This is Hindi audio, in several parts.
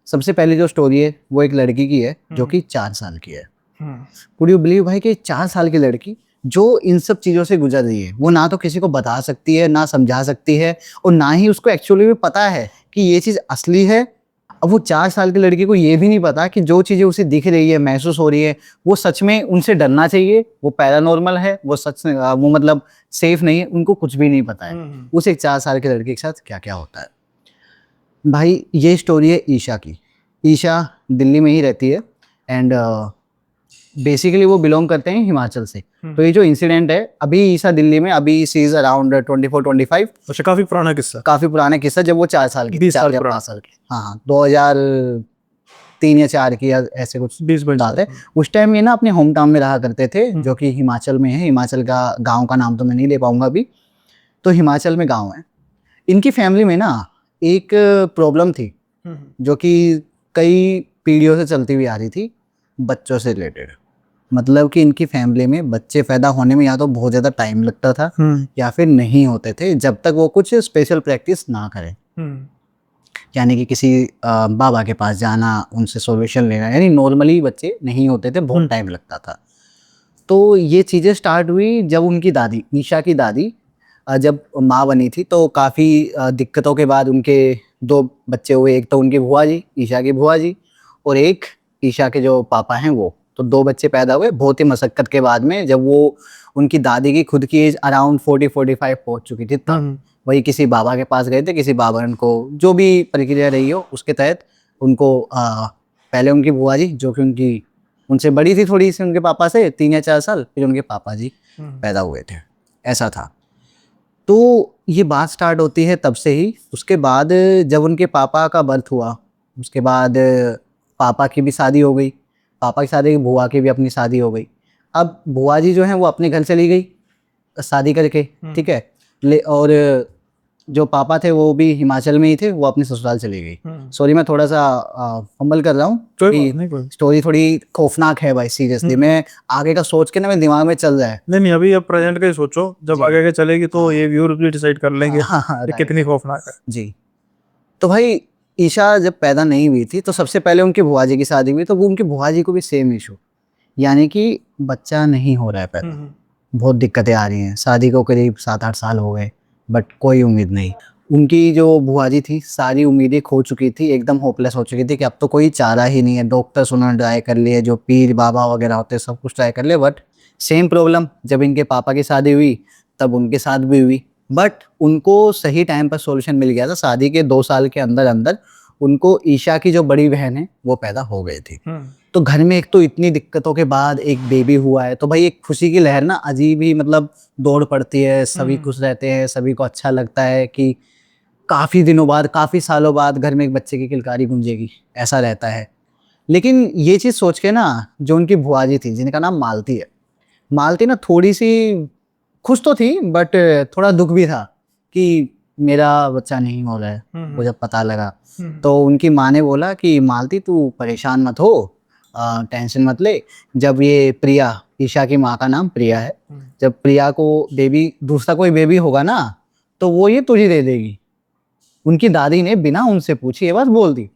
सबसे पहले जो स्टोरी है वो एक लड़की की है जो कि 4 साल की है। कुड यू बिलीव भाई कि 4 साल की लड़की जो इन सब चीजों से गुजर रही है, वो ना तो किसी को बता सकती है, ना समझा सकती है, और ना ही उसको एक्चुअली भी पता है कि ये चीज असली है। अब वो 4 साल की लड़की को ये भी नहीं पता कि जो चीजें उसे दिख रही है, महसूस हो रही है, वो सच में उनसे डरना चाहिए, वो पैरानॉर्मल है, वो वो मतलब सेफ नहीं है, उनको कुछ भी नहीं पता है उस एक 4 साल की लड़की के साथ क्या क्या होता है। भाई ये स्टोरी है ईशा की। ईशा दिल्ली में ही रहती है एंड बेसिकली वो बिलोंग करते हैं हिमाचल से। तो ये जो इंसिडेंट है, अभी ईशा दिल्ली में, अभी सी इज अराउंड 24-25। अच्छा, काफी पुराना किस्सा। काफी पुराना किस्सा, जब वो 4 साल की, 20 साल 4 या पुराना। 5 साल की। हाँ, 2003 या 4 की, या ऐसे कुछ 20 बात है। उस टाइम ये ना अपने होम टाउन में रहा करते थे, जो कि हिमाचल में है। हिमाचल का गाँव का नाम तो मैं नहीं ले पाऊंगा अभी। तो हिमाचल में गाँव है। इनकी फैमिली में ना एक प्रॉब्लम थी जो कि कई पीढ़ियों से चलती हुई आ रही थी, बच्चों से रिलेटेड। मतलब कि इनकी फैमिली में बच्चे पैदा होने में या तो बहुत ज़्यादा टाइम लगता था या फिर नहीं होते थे जब तक वो कुछ स्पेशल प्रैक्टिस ना करें। यानी कि किसी बाबा के पास जाना, उनसे सॉल्यूशन लेना, यानी नॉर्मली बच्चे नहीं होते थे, बहुत टाइम लगता था। तो ये चीज़ें स्टार्ट हुई जब उनकी दादी, ईशा की दादी, जब माँ बनी थी, तो काफ़ी दिक्कतों के बाद उनके 2 बच्चे हुए। एक तो उनकी बुआ जी, ईशा की बुआ जी, और एक ईशा के जो पापा हैं वो। तो 2 बच्चे पैदा हुए बहुत ही मशक्क़त के बाद में, जब वो, उनकी दादी की खुद की एज अराउंड 40-45 पहुंच चुकी थी तब। वही किसी बाबा के पास गए थे, किसी बाबा ने उनको, जो भी प्रक्रिया रही हो उसके तहत उनको, पहले उनकी बुआ जी जो कि उनकी उनसे बड़ी थी थोड़ी सी, उनके पापा से 3 या 4 साल, फिर उनके पापा जी पैदा हुए थे, ऐसा था। तो ये बात स्टार्ट होती है तब से ही। उसके बाद जब उनके पापा का बर्थ हुआ, उसके बाद पापा की भी शादी हो गई। पापा की शादी, बुआ की भी अपनी शादी हो गई। अब बुआ जी जो हैं वो अपने घर चली गई शादी करके, ठीक है। और जो पापा थे वो भी हिमाचल में ही थे, वो अपने ससुराल चली गई। सॉरी, मैं थोड़ा सा फंबल कर रहा हूँ, स्टोरी थोड़ी खौफनाक है भाई, सीरियसली। मैं आगे का सोच के ना, मेरे दिमाग में चल रहा है। नहीं अभी अब प्रेजेंट का ही सोचो, जब आगे के चलेगी तो ये व्यूअर्स भी डिसाइड कर लेंगे कि कितनी खौफनाक है जी। तो भाई ईशा जब पैदा नहीं हुई थी तो सबसे पहले उनकी बुआ जी की शादी हुई, तो वो उनकी बुआ जी को भी सेम इशू, यानी कि बच्चा नहीं हो रहा है पैदा, बहुत दिक्कतें आ रही हैं। शादी को करीब 7-8 साल हो गए, बट कोई उम्मीद नहीं। उनकी जो बुआ जी थी, सारी उम्मीदें खो चुकी थी, एकदम होपलेस हो चुकी थी कि अब तो कोई चारा ही नहीं है। डॉक्टर्स उन्होंने ट्राई कर लिए, जो पीर बाबा वगैरह होते हैं सब कुछ ट्राई कर लिए, बट सेम प्रॉब्लम। जब इनके पापा की शादी हुई तब उनके साथ भी हुई, बट उनको सही टाइम पर सॉल्यूशन मिल गया था। शादी के 2 साल के अंदर अंदर उनको ईशा की जो बड़ी बहन है वो पैदा हो गई थी। तो घर में एक तो इतनी दिक्कतों के बाद एक बेबी हुआ है, तो भाई एक खुशी की लहर ना अजीब ही मतलब दौड़ पड़ती है। सभी खुश रहते हैं, सभी को अच्छा लगता है कि काफी दिनों बाद, काफी सालों बाद घर में एक बच्चे की किलकारी गूंजेगी, ऐसा रहता है। लेकिन ये चीज सोच के ना, जो उनकी बुआ जी थी जिनका नाम मालती है, मालती ना थोड़ी सी खुश तो थी, बट थोड़ा दुख भी था कि मेरा बच्चा नहीं हो रहा है। वो जब पता लगा तो उनकी माँ ने बोला कि मालती तू परेशान मत हो, टेंशन मत ले। जब ये प्रिया, ईशा की माँ का नाम प्रिया है, जब प्रिया को बेबी, दूसरा कोई बेबी होगा ना, तो वो ये तुझे दे देगी। उनकी दादी ने बिना उनसे पूछे ये बात बोल दी।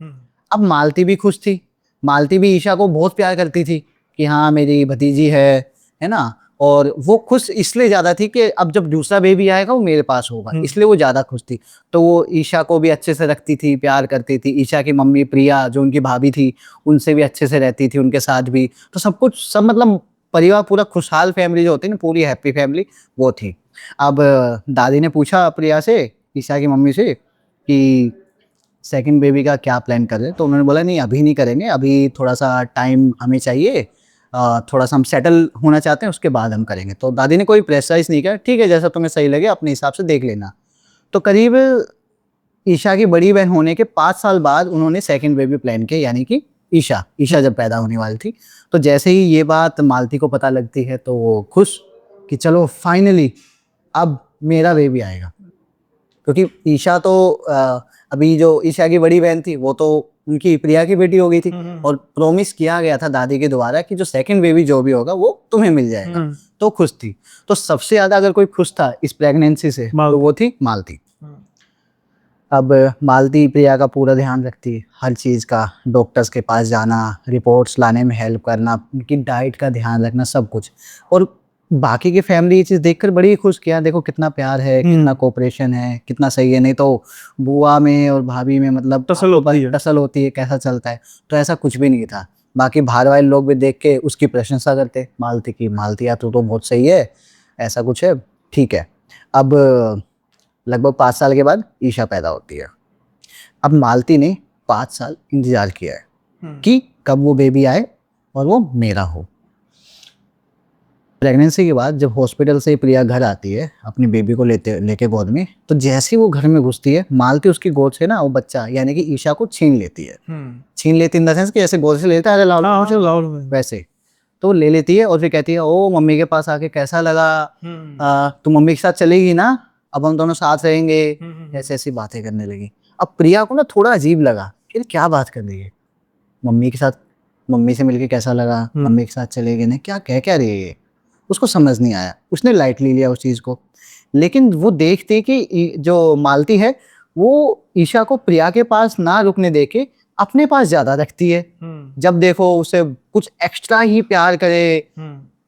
अब मालती भी खुश थी। मालती भी ईशा को बहुत प्यार करती थी कि हाँ मेरी भतीजी है ना। और वो खुश इसलिए ज्यादा थी कि अब जब दूसरा बेबी आएगा वो मेरे पास होगा, इसलिए वो ज्यादा खुश थी। तो वो ईशा को भी अच्छे से रखती थी, प्यार करती थी। ईशा की मम्मी प्रिया जो उनकी भाभी थी, उनसे भी अच्छे से रहती थी, उनके साथ भी। तो सब कुछ, सब मतलब परिवार पूरा खुशहाल फैमिली जो होती है ना, पूरी हैप्पी फैमिली वो थी। अब दादी ने पूछा प्रिया से, ईशा की मम्मी से, कि सेकंड बेबी का क्या प्लान कर रहे हैं। तो उन्होंने बोला नहीं अभी नहीं करेंगे, अभी थोड़ा सा टाइम हमें चाहिए, थोड़ा सा हम सेटल होना चाहते हैं, उसके बाद हम करेंगे। तो दादी ने कोई प्रेशराइज नहीं किया, ठीक है जैसा तुम्हें सही लगे अपने हिसाब से देख लेना। तो करीब ईशा की बड़ी बहन होने के 5 साल बाद उन्होंने सेकंड बेबी प्लान किया, यानी कि ईशा जब पैदा होने वाली थी। तो जैसे ही ये बात मालती को पता लगती है तो वो खुश कि चलो फाइनली अब मेरा बेबी आएगा। क्योंकि ईशा तो अभी जो ईशा की बड़ी बहन थी वो तो उनकी प्रिया की बेटी हो गई थी, और प्रॉमिस किया गया था दादी के द्वारा कि जो सेकंड बेबी जो भी होगा वो तुम्हें मिल जाएगा। तो खुश थी। तो सबसे ज्यादा अगर कोई खुश था इस प्रेगनेंसी से तो वो थी मालती। अब मालती प्रिया का पूरा ध्यान रखती है, हर चीज़ का, डॉक्टर्स के पास जाना, रिपोर्ट्स लाने में हेल्प करना, उनकी डाइट का ध्यान रखना, सब कुछ। और बाकी की फैमिली ये चीज़ देखकर बड़ी खुश किया, देखो कितना प्यार है, कितना कोऑपरेशन है, कितना सही है। नहीं तो बुआ में और भाभी में मतलब टसल होती है। टसल होती है, कैसा चलता है। तो ऐसा कुछ भी नहीं था। बाकी बाहर वाले लोग भी देख के उसकी प्रशंसा करते मालती की, मालती यार तू तो बहुत सही है, ऐसा कुछ है, ठीक है। अब लगभग 5 साल के बाद ईशा पैदा होती है। अब मालती ने 5 साल इंतजार किया है कि कब वो बेबी आए और वो मेरा हो। प्रेगनेंसी के बाद जब हॉस्पिटल से प्रिया घर आती है अपनी बेबी को लेके गोद में, तो जैसे ही वो घर में घुसती है, मालती उसकी गोद से ना वो बच्चा यानी कि ईशा को छीन लेती है। छीन लेती इन द सेंस कि जैसे गोद से लेता है, लाओ लाओ, वैसे तो ले लेती है। और फिर कहती है, ओ मम्मी के पास आके कैसा लगा, तू मम्मी के साथ चलेगी ना, अब हम दोनों साथ रहेंगे, ऐसे ऐसी बातें करने लगी। अब प्रिया को ना थोड़ा अजीब लगा कि क्या बात कर रही है, मम्मी के साथ, मम्मी से मिलके कैसा लगा, मम्मी के साथ चलेगी ना, क्या रही है ये, उसको समझ नहीं आया। उसने लाइटली लिया उस चीज को। लेकिन वो देखते कि जो मालती है वो ईशा को प्रिया के पास ना रुकने दे के अपने पास ज्यादा रखती है। जब देखो उसे कुछ एक्स्ट्रा ही प्यार करे,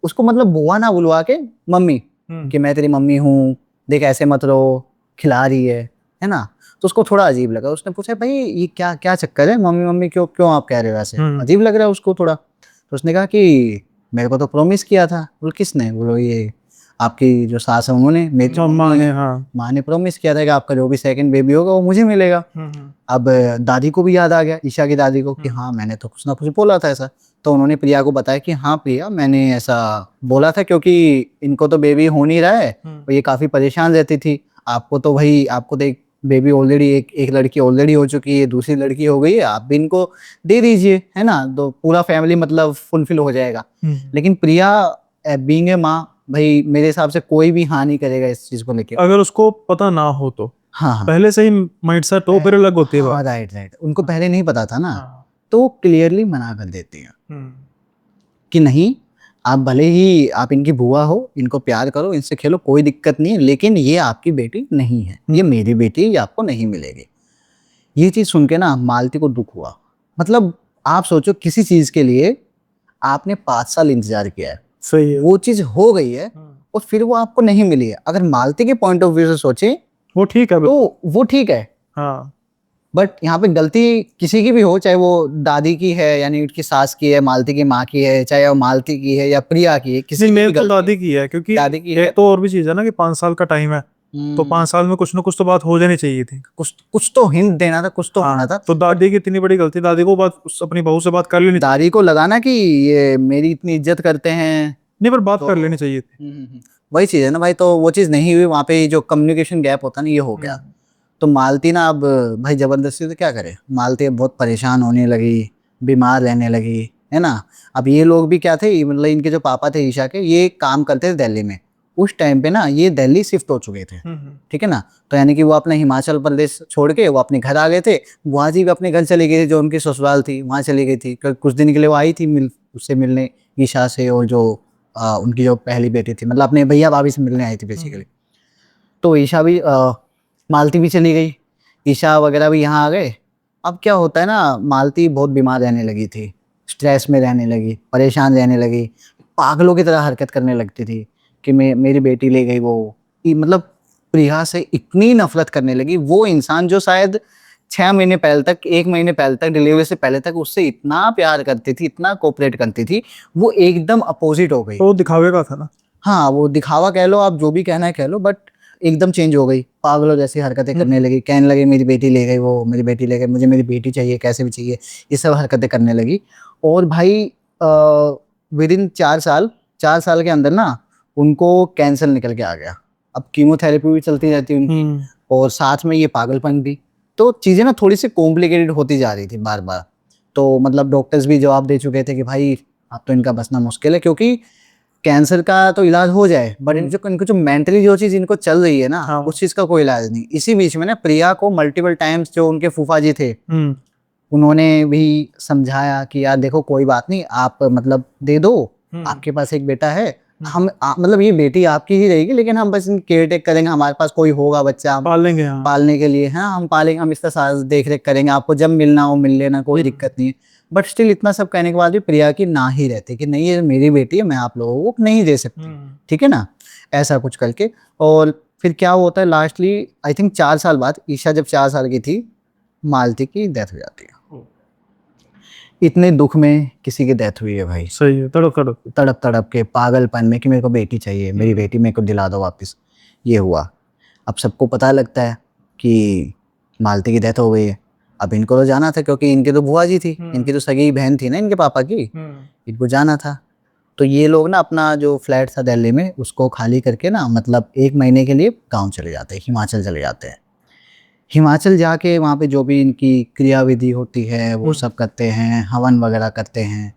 उसको मतलब बुआ ना बुलवा के मम्मी, कि मैं तेरी मम्मी हूँ, देख ऐसे मत रहो, खिला रही है ना। तो उसको थोड़ा अजीब लगा। उसने पूछा, भाई ये क्या क्या चक्कर है, मम्मी मम्मी क्यों क्यों आप कह रहे हो ऐसे, अजीब लग रहा है उसको थोड़ा। तो उसने कहा कि मेरे को तो प्रॉमिस किया था। बोल किसने? बोलो ये आपकी जो सास है उन्होंने, मेरी माँ ने प्रॉमिस किया था कि आपका जो भी सेकंड बेबी होगा वो मुझे मिलेगा। अब दादी को भी याद आ गया, ईशा की दादी को, कि हाँ मैंने तो कुछ ना कुछ बोला था ऐसा। तो उन्होंने प्रिया को बताया कि हाँ प्रिया, मैंने ऐसा बोला था, क्योंकि इनको तो बेबी हो नहीं रहा है और ये काफी परेशान रहती थी। आपको तो भाई, आपको तो एक बेबी ऑलरेडी, एक लड़की ऑलरेडी हो चुकी है, दूसरी लड़की हो गई है, आप भी इनको दे दीजिए, है ना, तो पूरा फैमिली मतलब फुलफिल हो जाएगा। लेकिन प्रिया बीइंग ए माँ, भाई मेरे हिसाब से कोई भी हाँ नहीं करेगा इस चीज को लेकर, अगर उसको पता ना हो तो। हाँ पहले से ही माइंड सेट हो फिर अलग होती है बात। राइट, उनको पहले नहीं पता था ना, तो क्लियरली मना कर देती है कि नहीं, आप भले ही आप इनकी बुआ हो, इनको प्यार करो, इनसे खेलो, कोई दिक्कत नहीं है, लेकिन ये आपकी बेटी नहीं है, ये मेरी बेटी है, ये आपको नहीं मिलेगी। ये चीज सुन के ना मालती को दुख हुआ। मतलब आप सोचो, किसी चीज के लिए आपने 5 साल इंतजार किया है, सही है। वो चीज हो गई है और फिर वो आपको नहीं मिली है। अगर मालती के पॉइंट ऑफ व्यू से सोचे वो ठीक है, तो वो ठीक है। हाँ। बट यहाँ पे गलती किसी की भी हो, चाहे वो दादी की है यानी उनकी सास की है, मालती की माँ की है, चाहे वो मालती की है या प्रिया की है, किसी मेरे तो दादी की है, क्योंकि दादी की ये है। तो और भी चीज है ना कि 5 साल का टाइम है, तो 5 साल में कुछ ना कुछ तो बात हो जानी चाहिए थी, कुछ तो हिंट देना था, कुछ तो होना था। तो दादी की इतनी बड़ी गलती, दादी को बात अपनी बहू से बात कर लेनी, दादी को लगाना कि ये मेरी इतनी इज्जत करते हैं, नहीं पर बात कर लेनी चाहिए थी। वही चीज है ना भाई। तो वो चीज नहीं हुई, वहां पे जो कम्युनिकेशन गैप होता है ना, ये हो गया। तो मालती ना अब भाई जबरदस्ती तो क्या करे, मालती अब बहुत परेशान होने लगी, बीमार रहने लगी, है ना। अब ये लोग भी क्या थे, मतलब इनके जो पापा थे ईशा के, ये काम करते थे दिल्ली में। उस टाइम पे ना ये दिल्ली शिफ्ट हो चुके थे, ठीक है ना। तो यानी कि वो अपना हिमाचल प्रदेश छोड़ के वो अपने घर आ गए थे। बुआ जी भी अपने घर चली गई थी, जो उनकी ससुराल थी वहाँ चली गई थी। कुछ दिन के लिए वो आई थी उससे मिलने, ईशा से, और जो उनकी जो पहली बेटी थी, मतलब अपने भैया भाभी से मिलने आई थी बेसिकली। तो ईशा भी मालती भी चली गई, ईशा वगैरह भी यहाँ आ गए। अब क्या होता है ना, मालती बहुत बीमार रहने लगी थी, स्ट्रेस में रहने लगी, परेशान रहने लगी, पागलों की तरह हरकत करने लगती थी कि मेरी बेटी ले गई वो। मतलब प्रिया से इतनी नफरत करने लगी। वो इंसान जो शायद 6 महीने पहले तक, 1 महीने पहले तक, डिलीवरी से पहले तक उससे इतना प्यार करती थी, इतना कोऑपरेट करती थी, वो एकदम अपोजिट हो गई। तो दिखावे का था ना। हाँ, वो दिखावा कह लो, आप जो भी कहना है कह लो, बट एकदम चेंज हो गई, पागलों जैसी हरकतें करने लगी, कहने लगी मेरी बेटी ले गई वो, मेरी बेटी ले गई, मुझे मेरी बेटी चाहिए, कैसे भी चाहिए, ये सब हरकतें करने लगी। और भाई विद इन 4 साल के अंदर ना उनको कैंसर निकल के आ गया। अब कीमोथेरेपी भी चलती रहती उनकी, और साथ में ये पागलपन भी। तो चीजें ना थोड़ी सी कॉम्प्लिकेटेड होती जा रही थी बार बार। तो मतलब डॉक्टर्स भी जवाब दे चुके थे कि भाई अब तो इनका बचना मुश्किल है, क्योंकि कैंसर का तो इलाज हो जाए, बट इनको जो मेंटली जो चीज इनको चल रही है ना, उस चीज का कोई इलाज नहीं। इसी बीच में ना प्रिया को मल्टीपल टाइम्स जो उनके फूफा जी थे उन्होंने भी समझाया कि यार देखो कोई बात नहीं, आप मतलब दे दो, आपके पास एक बेटा है, मतलब ये बेटी आपकी ही रहेगी, लेकिन हम बस केयर टेक करेंगे, हमारे पास कोई होगा बच्चा हम पाल लेंगे। हाँ। पालने के लिए, है हम पालेंगे, हम इसका सारा देख रेख करेंगे, आपको जब मिलना हो मिल लेना, कोई दिक्कत नहीं है। बट स्टिल इतना सब कहने के बाद भी प्रिया की ना ही रहती कि नहीं ये मेरी बेटी है, मैं आप लोगों को नहीं दे सकती, ठीक है ना, ऐसा कुछ करके। और फिर क्या होता है लास्टली, आई थिंक 4 साल बाद, ईशा जब 4 साल की थी, मालती की डेथ हो जाती है। इतने दुख में किसी की डेथ हुई है भाई, सही है, तड़प तड़प तड़प तड़प के पागलपन में कि मेरे को बेटी चाहिए, मेरी बेटी मेरे को दिला दो वापस, ये हुआ। अब सबको पता लगता है कि मालती की डेथ हो गई है। अब इनको तो जाना था, क्योंकि इनकी तो बुआ जी थी, इनकी तो सगी बहन थी ना इनके पापा की, इनको जाना था। तो ये लोग ना अपना जो फ्लैट था दिल्ली में उसको खाली करके ना, मतलब 1 महीने के लिए गाँव चले जाते हैं, हिमाचल चले जाते हैं। हिमाचल जाके वहाँ पे जो भी इनकी क्रिया विधि होती है वो सब करते हैं, हवन वगैरह करते हैं,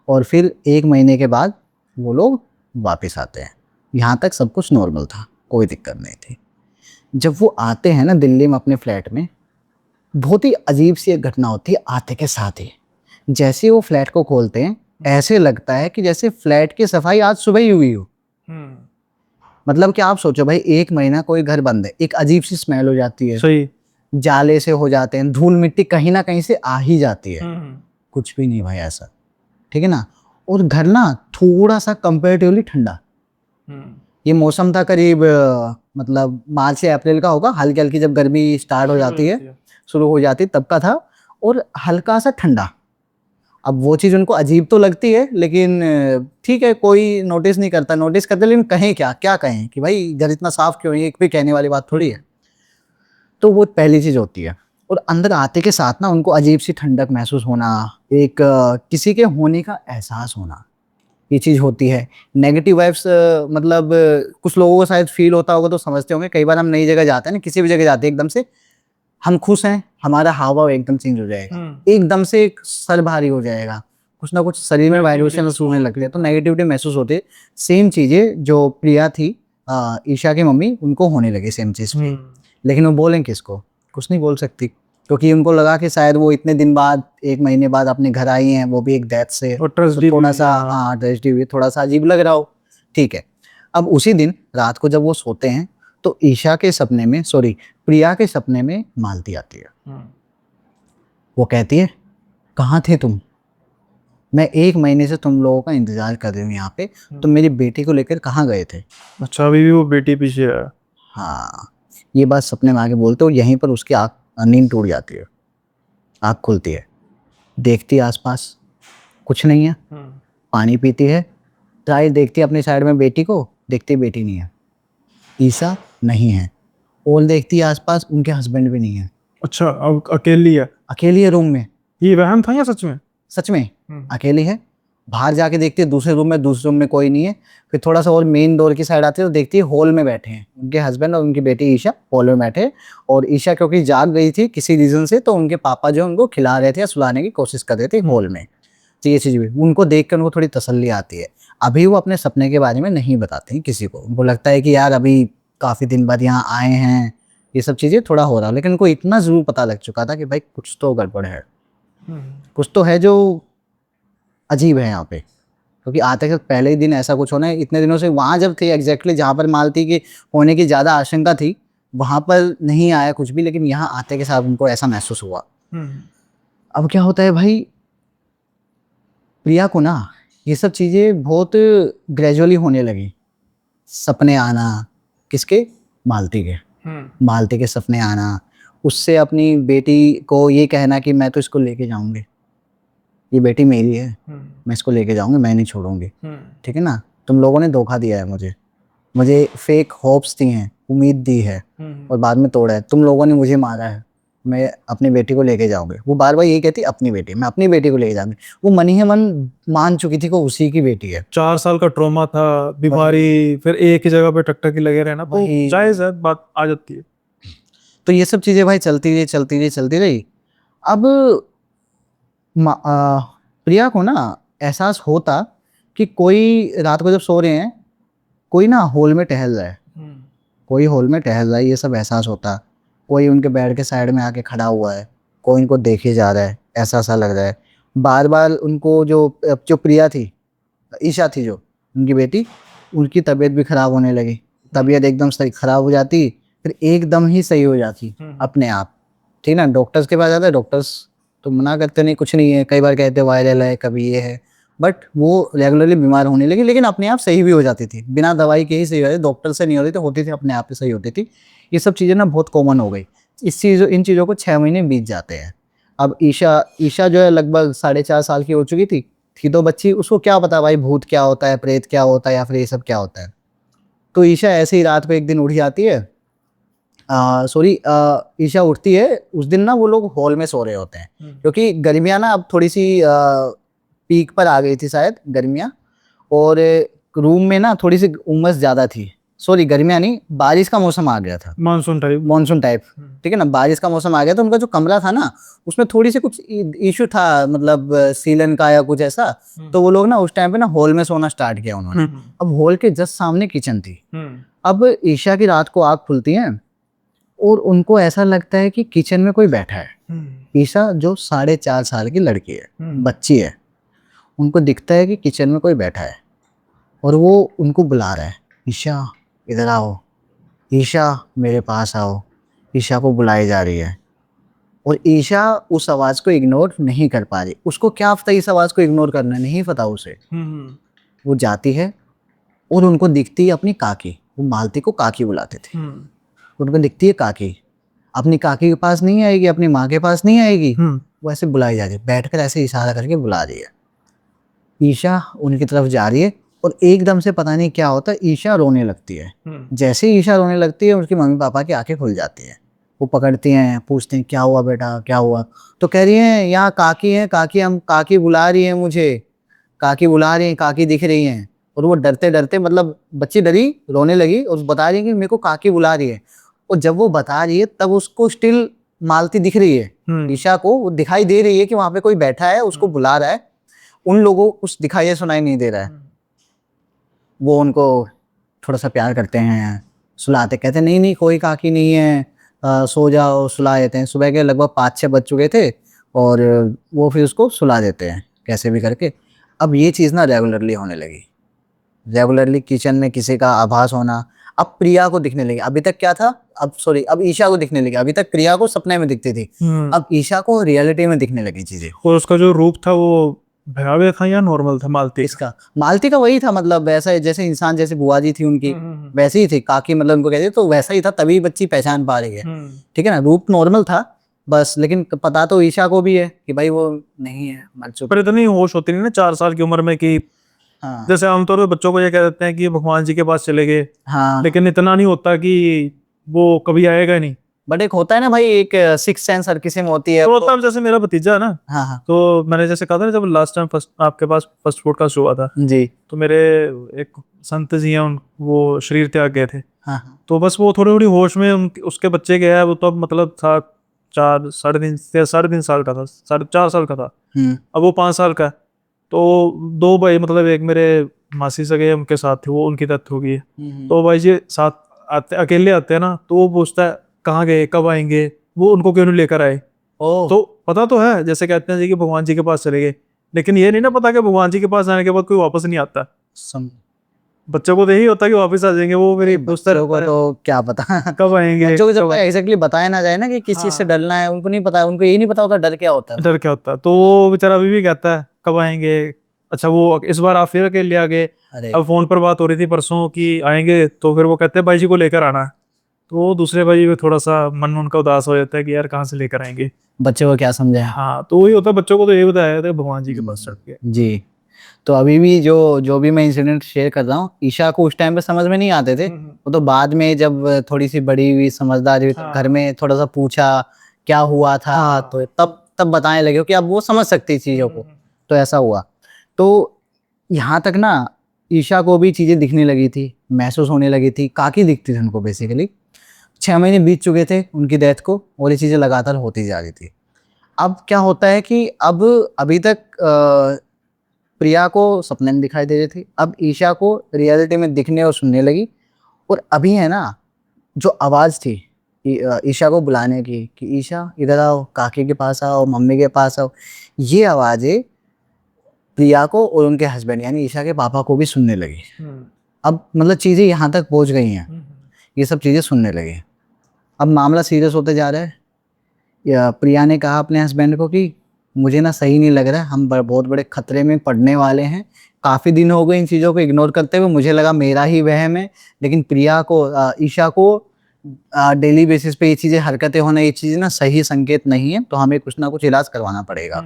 और फिर 1 महीने के बाद वो लोग वापस आते हैं। यहाँ तक सब कुछ नॉर्मल था, कोई दिक्कत नहीं थी। जब वो आते हैं ना दिल्ली में अपने फ्लैट में, बहुत ही अजीब सी एक घटना होती है आते के साथ ही। जैसे वो फ्लैट को खोलते हैं, ऐसे लगता है कि जैसे फ्लैट की सफाई आज सुबह ही हुई हो। मतलब कि आप सोचो भाई, 1 महीना कोई घर बंद है, एक अजीब सी स्मेल हो जाती है, सही। जाले से हो जाते हैं, धूल मिट्टी कहीं ना कहीं से आ ही जाती है। कुछ भी नहीं भाई ऐसा, ठीक है ना। और घर ना थोड़ा सा कंपेरेटिवली ठंडा, ये मौसम था करीब मतलब मार्च से अप्रैल का होगा, हल्की हल्की जब गर्मी स्टार्ट हो जाती है, शुरू हो जाती है, तब का था, और हल्का सा ठंडा। अब वो चीज़ उनको अजीब तो लगती है, लेकिन ठीक है, कोई नोटिस नहीं करता, नोटिस करते, लेकिन कहें क्या क्या कहें कि भाई घर इतना साफ क्यों है, ये कोई कहने वाली बात थोड़ी है। तो वो पहली चीज़ होती है। और अंदर आते के साथ ना उनको अजीब सी ठंडक महसूस होना, एक किसी के होने का एहसास होना, ये चीज़ होती है। नेगेटिव वाइब्स मतलब कुछ लोगों को शायद फील होता होगा तो समझते होंगे। कई बार हम नई जगह जाते हैं ना, किसी भी जगह जाते हैं, एकदम से हम खुश हैं, हमारा हाव भाव एकदम चेंज हो जाएगा, एकदम से एक सर भारी हो जाएगा, कुछ ना कुछ शरीर में वाइब्रेशन महसूस होने लगती है, तो नेगेटिविटी महसूस होती है। सेम चीज़ें जो प्रिया थी, ईशा की मम्मी, उनको होने लगी सेम चीज़। लेकिन वो बोलें किसको, कुछ नहीं बोल सकती, क्योंकि उनको लगा कि शायद वो इतने दिन बाद, 1 महीने बाद अपने घर आई हैं, वो भी एक डेथ से, तो थोड़ा सा हाँ ट्रेजेडी हुई, थोड़ा सा अजीब लग रहा हो, ठीक है। अब उसी दिन रात को जब वो सोते हैं तो ईशा के सपने में, सॉरी प्रिया के सपने में मालती आती है। वो कहती है, कहाँ थे तुम, मैं 1 महीने से तुम लोगों का इंतजार कर रही हूँ यहाँ पे, तुम मेरी बेटी को लेकर कहाँ गए थे। अच्छा, अभी भी वो बेटी पीछे है। हाँ, ये बात सपने में आके बोलते हो, यहीं पर उसकी नींद टूट जाती है, आँख खुलती है, देखती है आसपास कुछ नहीं है, पानी पीती है, ट्राई देखती है अपनी साइड में बेटी को, देखती बेटी नहीं है, ईशा नहीं है, और देखती है आसपास, उनके हस्बैंड भी नहीं है। अच्छा, अब अकेली है? अकेली है रूम में। ये वहम था या सच में? सच में अकेली है। बाहर जाके देखती है दूसरे रूम में कोई नहीं है। फिर थोड़ा सा और मेन डोर की साइड आती है तो देखती है हॉल में बैठे हैं उनके हस्बैंड और उनकी बेटी ईशा, हॉल में बैठे। और ईशा क्योंकि जाग गई थी किसी रीजन से, तो उनके पापा जो उनको खिला रहे थे या सुलाने की कोशिश कर रहे थे हॉल में। तो ये चीज़ भी उनको देख कर उनको थोड़ी तसल्ली आती है। अभी वो अपने सपने के बारे में नहीं बताते हैं किसी को, उनको लगता है कि यार अभी काफ़ी दिन बाद यहाँ आए हैं, ये सब चीज़ें थोड़ा हो रहा, लेकिन उनको इतना ज़रूर पता लग चुका था कि भाई कुछ तो गड़बड़ है, कुछ तो है जो अजीब है यहाँ पे। क्योंकि आते के पहले ही दिन ऐसा कुछ होना है, इतने दिनों से वहाँ जब थे एग्जैक्टली जहाँ पर मालती के होने की ज़्यादा आशंका थी वहाँ पर नहीं आया कुछ भी, लेकिन यहाँ आते के साथ उनको ऐसा महसूस हुआ। अब क्या होता है भाई, प्रिया को ना ये सब चीज़ें बहुत ग्रेजुअली होने लगी। सपने आना, किसके, मालती के, मालती के सपने आना, उससे अपनी बेटी को ये कहना कि मैं तो इसको लेके जाऊंगी, ये बेटी मेरी है, मैं इसको लेके जाऊंगी, मैं नहीं छोड़ूंगी, ठीक है ना, तुम लोगों ने धोखा दिया है मुझे फेक होप्स दी हैं, उम्मीद दी है और बाद में तोड़ा है, तुम लोगों ने मुझे मारा है, मैं अपनी बेटी को लेके जाऊंगी। वो बार बार यही कहती अपनी बेटी, मैं अपनी बेटी को लेके जाऊंगी। वो मन ही मन मान चुकी थी कि उसी की बेटी है। 4 साल का ट्रॉमा था, बीमारी, फिर एक ही जगह पे टकटकी लगे रहना, तो जायज है, बात आ जाती है। तो ये सब चीजें भाई चलती रही। अब प्रिया को ना एहसास होता कि कोई रात को जब सो रहे हैं, कोई ना हॉल में टहल रहा है, कोई हॉल में टहल रहा है, ये सब एहसास होता। कोई उनके बेड के साइड में आके खड़ा हुआ है, कोई इनको देखे जा रहा है, ऐसा सा लग रहा है। बार बार उनको जो प्रिया थी, ईशा थी जो उनकी बेटी, उनकी तबीयत भी खराब होने लगी, तबीयत एकदम सही खराब हो जाती, फिर एकदम ही सही हो जाती अपने आप, ठीक ना। डॉक्टर्स के पास जाते, डॉक्टर्स तो मना करते नहीं, कुछ नहीं है, कई बार कहते वायरल है, कभी ये है, बट वो रेगुलरली बीमार होने लगी, लेकिन अपने आप सही भी हो जाती थी, बिना दवाई के ही सही हो जाती, डॉक्टर से नहीं होती थी, अपने आप ही सही होती थी। ये सब चीज़ें ना बहुत कॉमन हो गई। इन चीज़ों को 6 महीने बीत जाते हैं। अब ईशा ईशा जो है लगभग 4.5 साल की हो चुकी थी तो बच्ची, उसको क्या पता भाई भूत क्या होता है, प्रेत क्या होता है, या फिर ये सब क्या होता है। तो ईशा ऐसे ही रात को एक दिन उठ जाती है, ईशा उठती है, उस दिन ना वो लोग हॉल में सो रहे होते हैं, क्योंकि गर्मियाँ ना अब थोड़ी सी पीक पर आ गई थी शायद गर्मियाँ, और रूम में ना थोड़ी सी उमस ज़्यादा थी। सॉरी, गर्मियाँ नहीं, बारिश का मौसम आ गया था, मानसून टाइप, ठीक है ना, बारिश का मौसम आ गया, तो उनका जो कमरा था ना उसमें थोड़ी सी कुछ इशू था, मतलब सीलन का या कुछ ऐसा। तो वो लोग ना उस टाइम पे ना हॉल में सोना स्टार्ट किया उन्होंने। अब हॉल के जस्ट सामने किचन थी। अब ईशा की रात को आँख खुलती है और उनको ऐसा लगता है कि किचन में कोई बैठा है। ईशा जो 4.5 साल की लड़की है, बच्ची है, उनको दिखता है कि किचन में कोई बैठा है और वो उनको बुला रहा है, ईशा इधर आओ, ईशा मेरे पास आओ। ईशा को बुलाई जा रही है और ईशा उस आवाज़ को इग्नोर नहीं कर पा रही। उसको क्या पता इस आवाज़ को इग्नोर करना, नहीं पता उसे। वो जाती है और उनको दिखती है अपनी काकी, वो मालती को काकी बुलाते थे, उनको दिखती है काकी, अपनी काकी के पास नहीं आएगी, अपनी माँ के पास नहीं आएगी, वो ऐसे बुलाई जा रही है, बैठकर ऐसे इशारा करके बुला रही है। ईशा उनकी तरफ जा रही है और एकदम से पता नहीं क्या होता है, ईशा रोने लगती है। जैसे ही ईशा रोने लगती है, उसकी मम्मी पापा की आंखें खुल जाती हैं। वो पकड़ती हैं, पूछते हैं क्या हुआ बेटा, क्या हुआ। तो कह रही हैं यहाँ काकी है, काकी बुला रही है मुझे, काकी बुला रही है, काकी दिख रही हैं। और वो डरते डरते, मतलब बच्ची डरी, रोने लगी और बता रही है कि मेरे को काकी बुला रही है। और जब वो बता रही है तब उसको स्टिल मालती दिख रही है, ईशा को वो दिखाई दे रही है कि वहां पे कोई बैठा है, उसको बुला रहा है। उन लोगों को कुछ दिखाई सुनाई नहीं दे रहा है। वो उनको थोड़ा सा प्यार करते हैं, सुलाते, कहते नहीं नहीं कोई काकी नहीं है, सो जाओ, सुला देते हैं। सुबह के लगभग 5-6 बज चुके थे और वो फिर उसको सुला देते हैं कैसे भी करके। अब ये चीज़ ना रेगुलरली होने लगी, रेगुलरली किचन में किसी का आभास होना। अब प्रिया को दिखने लगी, अभी तक क्या था, अब ईशा को दिखने लगी। अभी तक प्रिया को सपने में दिखती थी, अब ईशा को रियलिटी में दिखने लगी चीजें। और उसका जो रूप था वो भयावह था या नॉर्मल था? मालती का वही था, मतलब वैसा जैसे इंसान, जैसे बुआ जी थी उनकी वैसे ही थी, काकी मतलब उनको कहते तो वैसा ही था, तभी बच्ची पहचान पा रही है, ठीक है ना। रूप नॉर्मल था बस, लेकिन पता तो ईशा को भी है कि भाई वो नहीं है, मर चुका। पर इतनी होश होती नहीं ना 4 साल की उम्र में कि हाँ। जैसे आमतौर पर बच्चों को ये कह देते हैं कि भगवान जी के पास चले गए, हाँ। लेकिन इतना नहीं होता कि वो कभी आएगा नहीं। बट एक होता है ना भाई, एक सिक्स सेंस हर किसी में होती है। तो मतलब जैसे मेरा भतीजा है ना, हाँ हाँ। तो मैंने जैसे कहा था ना, जब लास्ट टाइम आपके पास फर्स्ट पॉडकास्ट हुआ था जी, तो मेरे एक संत जी हैं, वो शरीर त्याग गए थे, हाँ। तो बस वो थोड़ी थोड़ी होश में उसके बच्चे गया, वो तो मतलब था 4-3 साल का था, 4.5 साल का था। अब वो 5 साल का। तो 2 भाई, मतलब एक मेरे मासी सगे उनके साथ थे, वो उनकी डेथ हो गई है। तो भाई जी साथ आते, अकेले आते हैं ना, तो वो पूछता है कहाँ गए, कब आएंगे, वो उनको क्यों नहीं लेकर आए। तो पता तो है, जैसे कहते हैं जी कि भगवान जी के पास चले गए, लेकिन ये नहीं ना पता कि भगवान जी के पास जाने के बाद कोई वापस नहीं आता। बच्चों को तो यही होता है कि वापस आ जाएंगे। वो मेरी बच्चों को तो क्या पता कब आएंगे। बच्चों को जब एग्जैक्टली बताया ना जाए ना कि किस चीज से डरना है, उनको नहीं पता, उनको ये नहीं पता होता डर क्या होता है। डर क्या होता है, तो वो बेचारा अभी भी कहता है कब आएंगे। अच्छा, वो इस बार आप फिर अकेले आ गए। अब फोन पर बात हो रही थी परसों कि आएंगे, तो फिर वो कहते हैं भाई जी को लेकर आना है। तो दूसरे भाई में थोड़ा सा मन उनका उदास हो जाता है कि यार कहाँ से लेकर आएंगे, बच्चे को क्या समझे। हाँ, तो वही होता है, बच्चों को तो ये बताया था भगवान जी के पास चढ़ के जी। तो अभी भी जो भी मैं इंसिडेंट शेयर कर रहा हूँ, ईशा को उस टाइम पे समझ में नहीं आते थे। वो तो बाद में जब थोड़ी सी बड़ी हुई, समझदार हुई, घर में थोड़ा सा पूछा क्या हुआ था, तो तब बताने लगे कि अब वो समझ सकती चीजों को। तो ऐसा हुआ। तो यहाँ तक ना ईशा को भी चीजें दिखने लगी थी, महसूस होने लगी थी, काकी दिखती थी उनको बेसिकली। 6 महीने बीत चुके थे उनकी डेथ को और ये चीजें लगातार होती जा रही थी। अब क्या होता है कि अब अभी तक प्रिया को सपने में दिखाई दे रही थी, अब ईशा को रियलिटी में दिखने और सुनने लगी। और अभी है ना, जो आवाज़ थी ईशा को बुलाने की कि ईशा इधर आओ, काकी के पास आओ, मम्मी के पास आओ, ये आवाज़ें प्रिया को और उनके हस्बैंड यानी ईशा के पापा को भी सुनने लगी। अब मतलब चीज़ें यहाँ तक पहुँच गई हैं, ये सब चीज़ें सुनने लगे। अब मामला सीरियस होते जा रहा है। या प्रिया ने कहा अपने हस्बैंड को कि मुझे ना सही नहीं लग रहा है, हम बहुत बड़े खतरे में पड़ने वाले हैं। काफ़ी दिन हो गए इन चीज़ों को इग्नोर करते हुए, मुझे लगा मेरा ही वहम है, लेकिन प्रिया को ईशा को डेली बेसिस पे ये चीज़ें हरकतें होना, ये चीज़ें ना सही संकेत नहीं है, तो हमें कुछ ना कुछ इलाज करवाना पड़ेगा।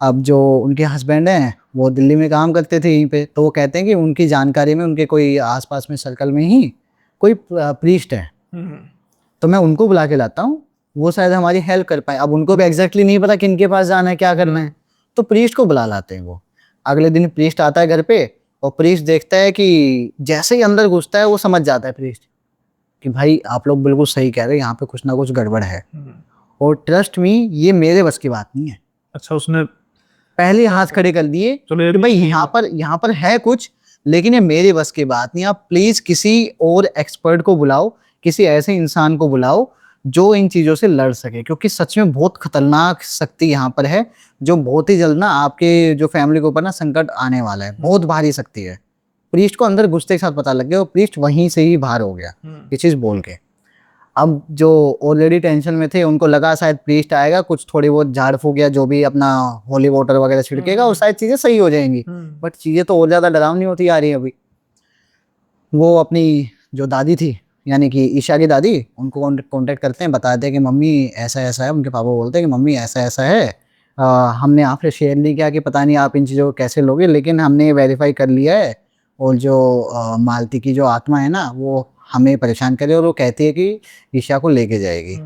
अब जो उनके हस्बैंड हैं वो दिल्ली में काम करते थे यहीं पे, तो वो कहते हैं कि उनकी जानकारी में उनके कोई आसपास में सर्कल में ही कोई प्रीस्ट है, तो मैं उनको बुला के लाता हूँ, वो शायद हमारी हेल्प कर पाए। अब उनको भी एग्जैक्टली नहीं पता किनके पास जाना है, क्या करना है, तो प्रीस्ट को बुला लाते हैं। वो अगले दिन प्रीस्ट आता है घर पे, और प्रीस्ट देखता है कि जैसे ही अंदर घुसता है वो समझ जाता है प्रीस्ट कि भाई आप लोग बिल्कुल सही कह रहे हैं, यहाँ पे कुछ ना कुछ गड़बड़ है, और ट्रस्ट मी ये मेरे बस की बात नहीं है। अच्छा, उसने पहले हाथ खड़े कर दिए कि भाई यहाँ पर है कुछ, लेकिन ये मेरे बस की बात नहीं, आप प्लीज किसी और एक्सपर्ट को बुलाओ, किसी ऐसे इंसान को बुलाओ जो इन चीजों से लड़ सके, क्योंकि सच में बहुत खतरनाक शक्ति यहाँ पर है, जो बहुत ही जल्द ना आपके जो फैमिली के ऊपर ना संकट आने वाला है, बहुत भारी शक्ति है। प्रीस्ट को अंदर घुसते के साथ पता लग गया, और प्रीस्ट वहीं से ही बाहर हो गया ये चीज बोल के। अब जो ऑलरेडी टेंशन में थे उनको लगा शायद प्रीस्ट आएगा, कुछ थोड़ी बहुत झाड़ फूक या जो भी अपना होली वाटर वगैरह छिड़केगा और शायद चीजें सही हो जाएंगी, बट चीजें तो और ज्यादा डरावनी होती आ रही है। अभी वो अपनी जो दादी थी, यानी कि ईशा की दादी, उनको कांटेक्ट करते हैं, बताते हैं कि मम्मी ऐसा ऐसा है। उनके पापा बोलते हैं कि मम्मी ऐसा ऐसा है, हमने आपसे शेयर नहीं किया कि पता नहीं आप इन चीज़ों को कैसे लोगे, लेकिन हमने वेरीफाई कर लिया है, और जो मालती की जो आत्मा है ना वो हमें परेशान करे, और वो कहती है कि ईशा को लेके जाएगी।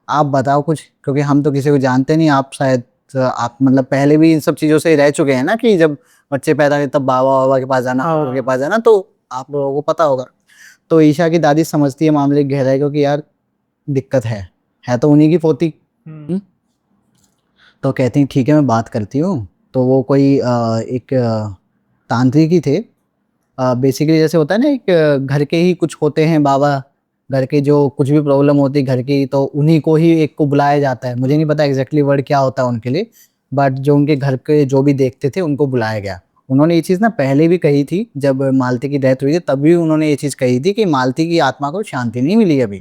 आप बताओ कुछ, क्योंकि हम तो किसी को जानते नहीं, आप शायद आप मतलब पहले भी इन सब चीज़ों से रह चुके हैं ना, कि जब बच्चे पैदा हुए तब बाबा बाबा के पास जाना, के पास जाना, तो आप लोगों को पता होगा। तो ईशा की दादी समझती है मामले की गहराई को कि यार दिक्कत है तो उन्हीं की पोती। तो कहती हैं ठीक है मैं बात करती हूँ। तो वो कोई एक तांत्रिक ही थे, बेसिकली जैसे होता है ना, एक घर के ही कुछ होते हैं बाबा, घर के जो कुछ भी प्रॉब्लम होती है घर की, तो उन्हीं को ही एक को बुलाया जाता है। मुझे नहीं पता एग्जैक्टली वर्ड क्या होता है उनके लिए, बट जो उनके घर के जो भी देखते थे उनको बुलाया गया। उन्होंने ये चीज़ ना पहले भी कही थी, जब मालती की डेथ हुई थी तब भी उन्होंने ये चीज़ कही थी कि मालती की आत्मा को शांति नहीं मिली अभी,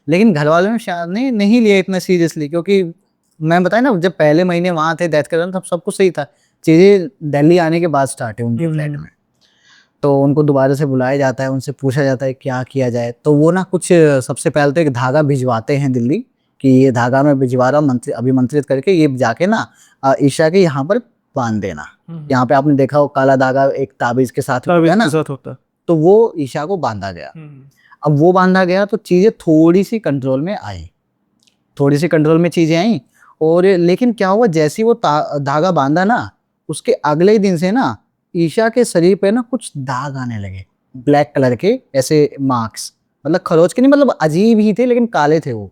लेकिन घर वालों ने नहीं लिया इतना सीरियसली, क्योंकि मैं बताया ना जब पहले महीने वहाँ थे डेथ कर तब सब कुछ सही था, चीज़ें दिल्ली आने के बाद स्टार्ट है उनके फ्लैट में। तो उनको दोबारा से बुलाया जाता है, उनसे पूछा जाता है क्या किया जाए, तो वो ना कुछ सबसे पहले तो एक धागा भिजवाते हैं दिल्ली, कि ये धागा मैं भिजवा रहा हूँ अभिमंत्रित करके, ये जाके ना ईशा के यहाँ पर बांध देना। यहाँ पे आपने देखा हो काला धागा एक ताबीज के साथ होता, तो वो ईशा को बांधा गया। अब वो बांधा गया तो चीजें थोड़ी सी कंट्रोल में आई, थोड़ी सी कंट्रोल में चीजें आई, और लेकिन क्या हुआ, जैसे ही वो धागा बांधा ना, उसके अगले ही दिन से ना ईशा के शरीर पे ना कुछ दाग आने लगे, ब्लैक कलर के ऐसे मार्क्स, मतलब खरोच के नहीं, मतलब अजीब ही थे लेकिन काले थे, वो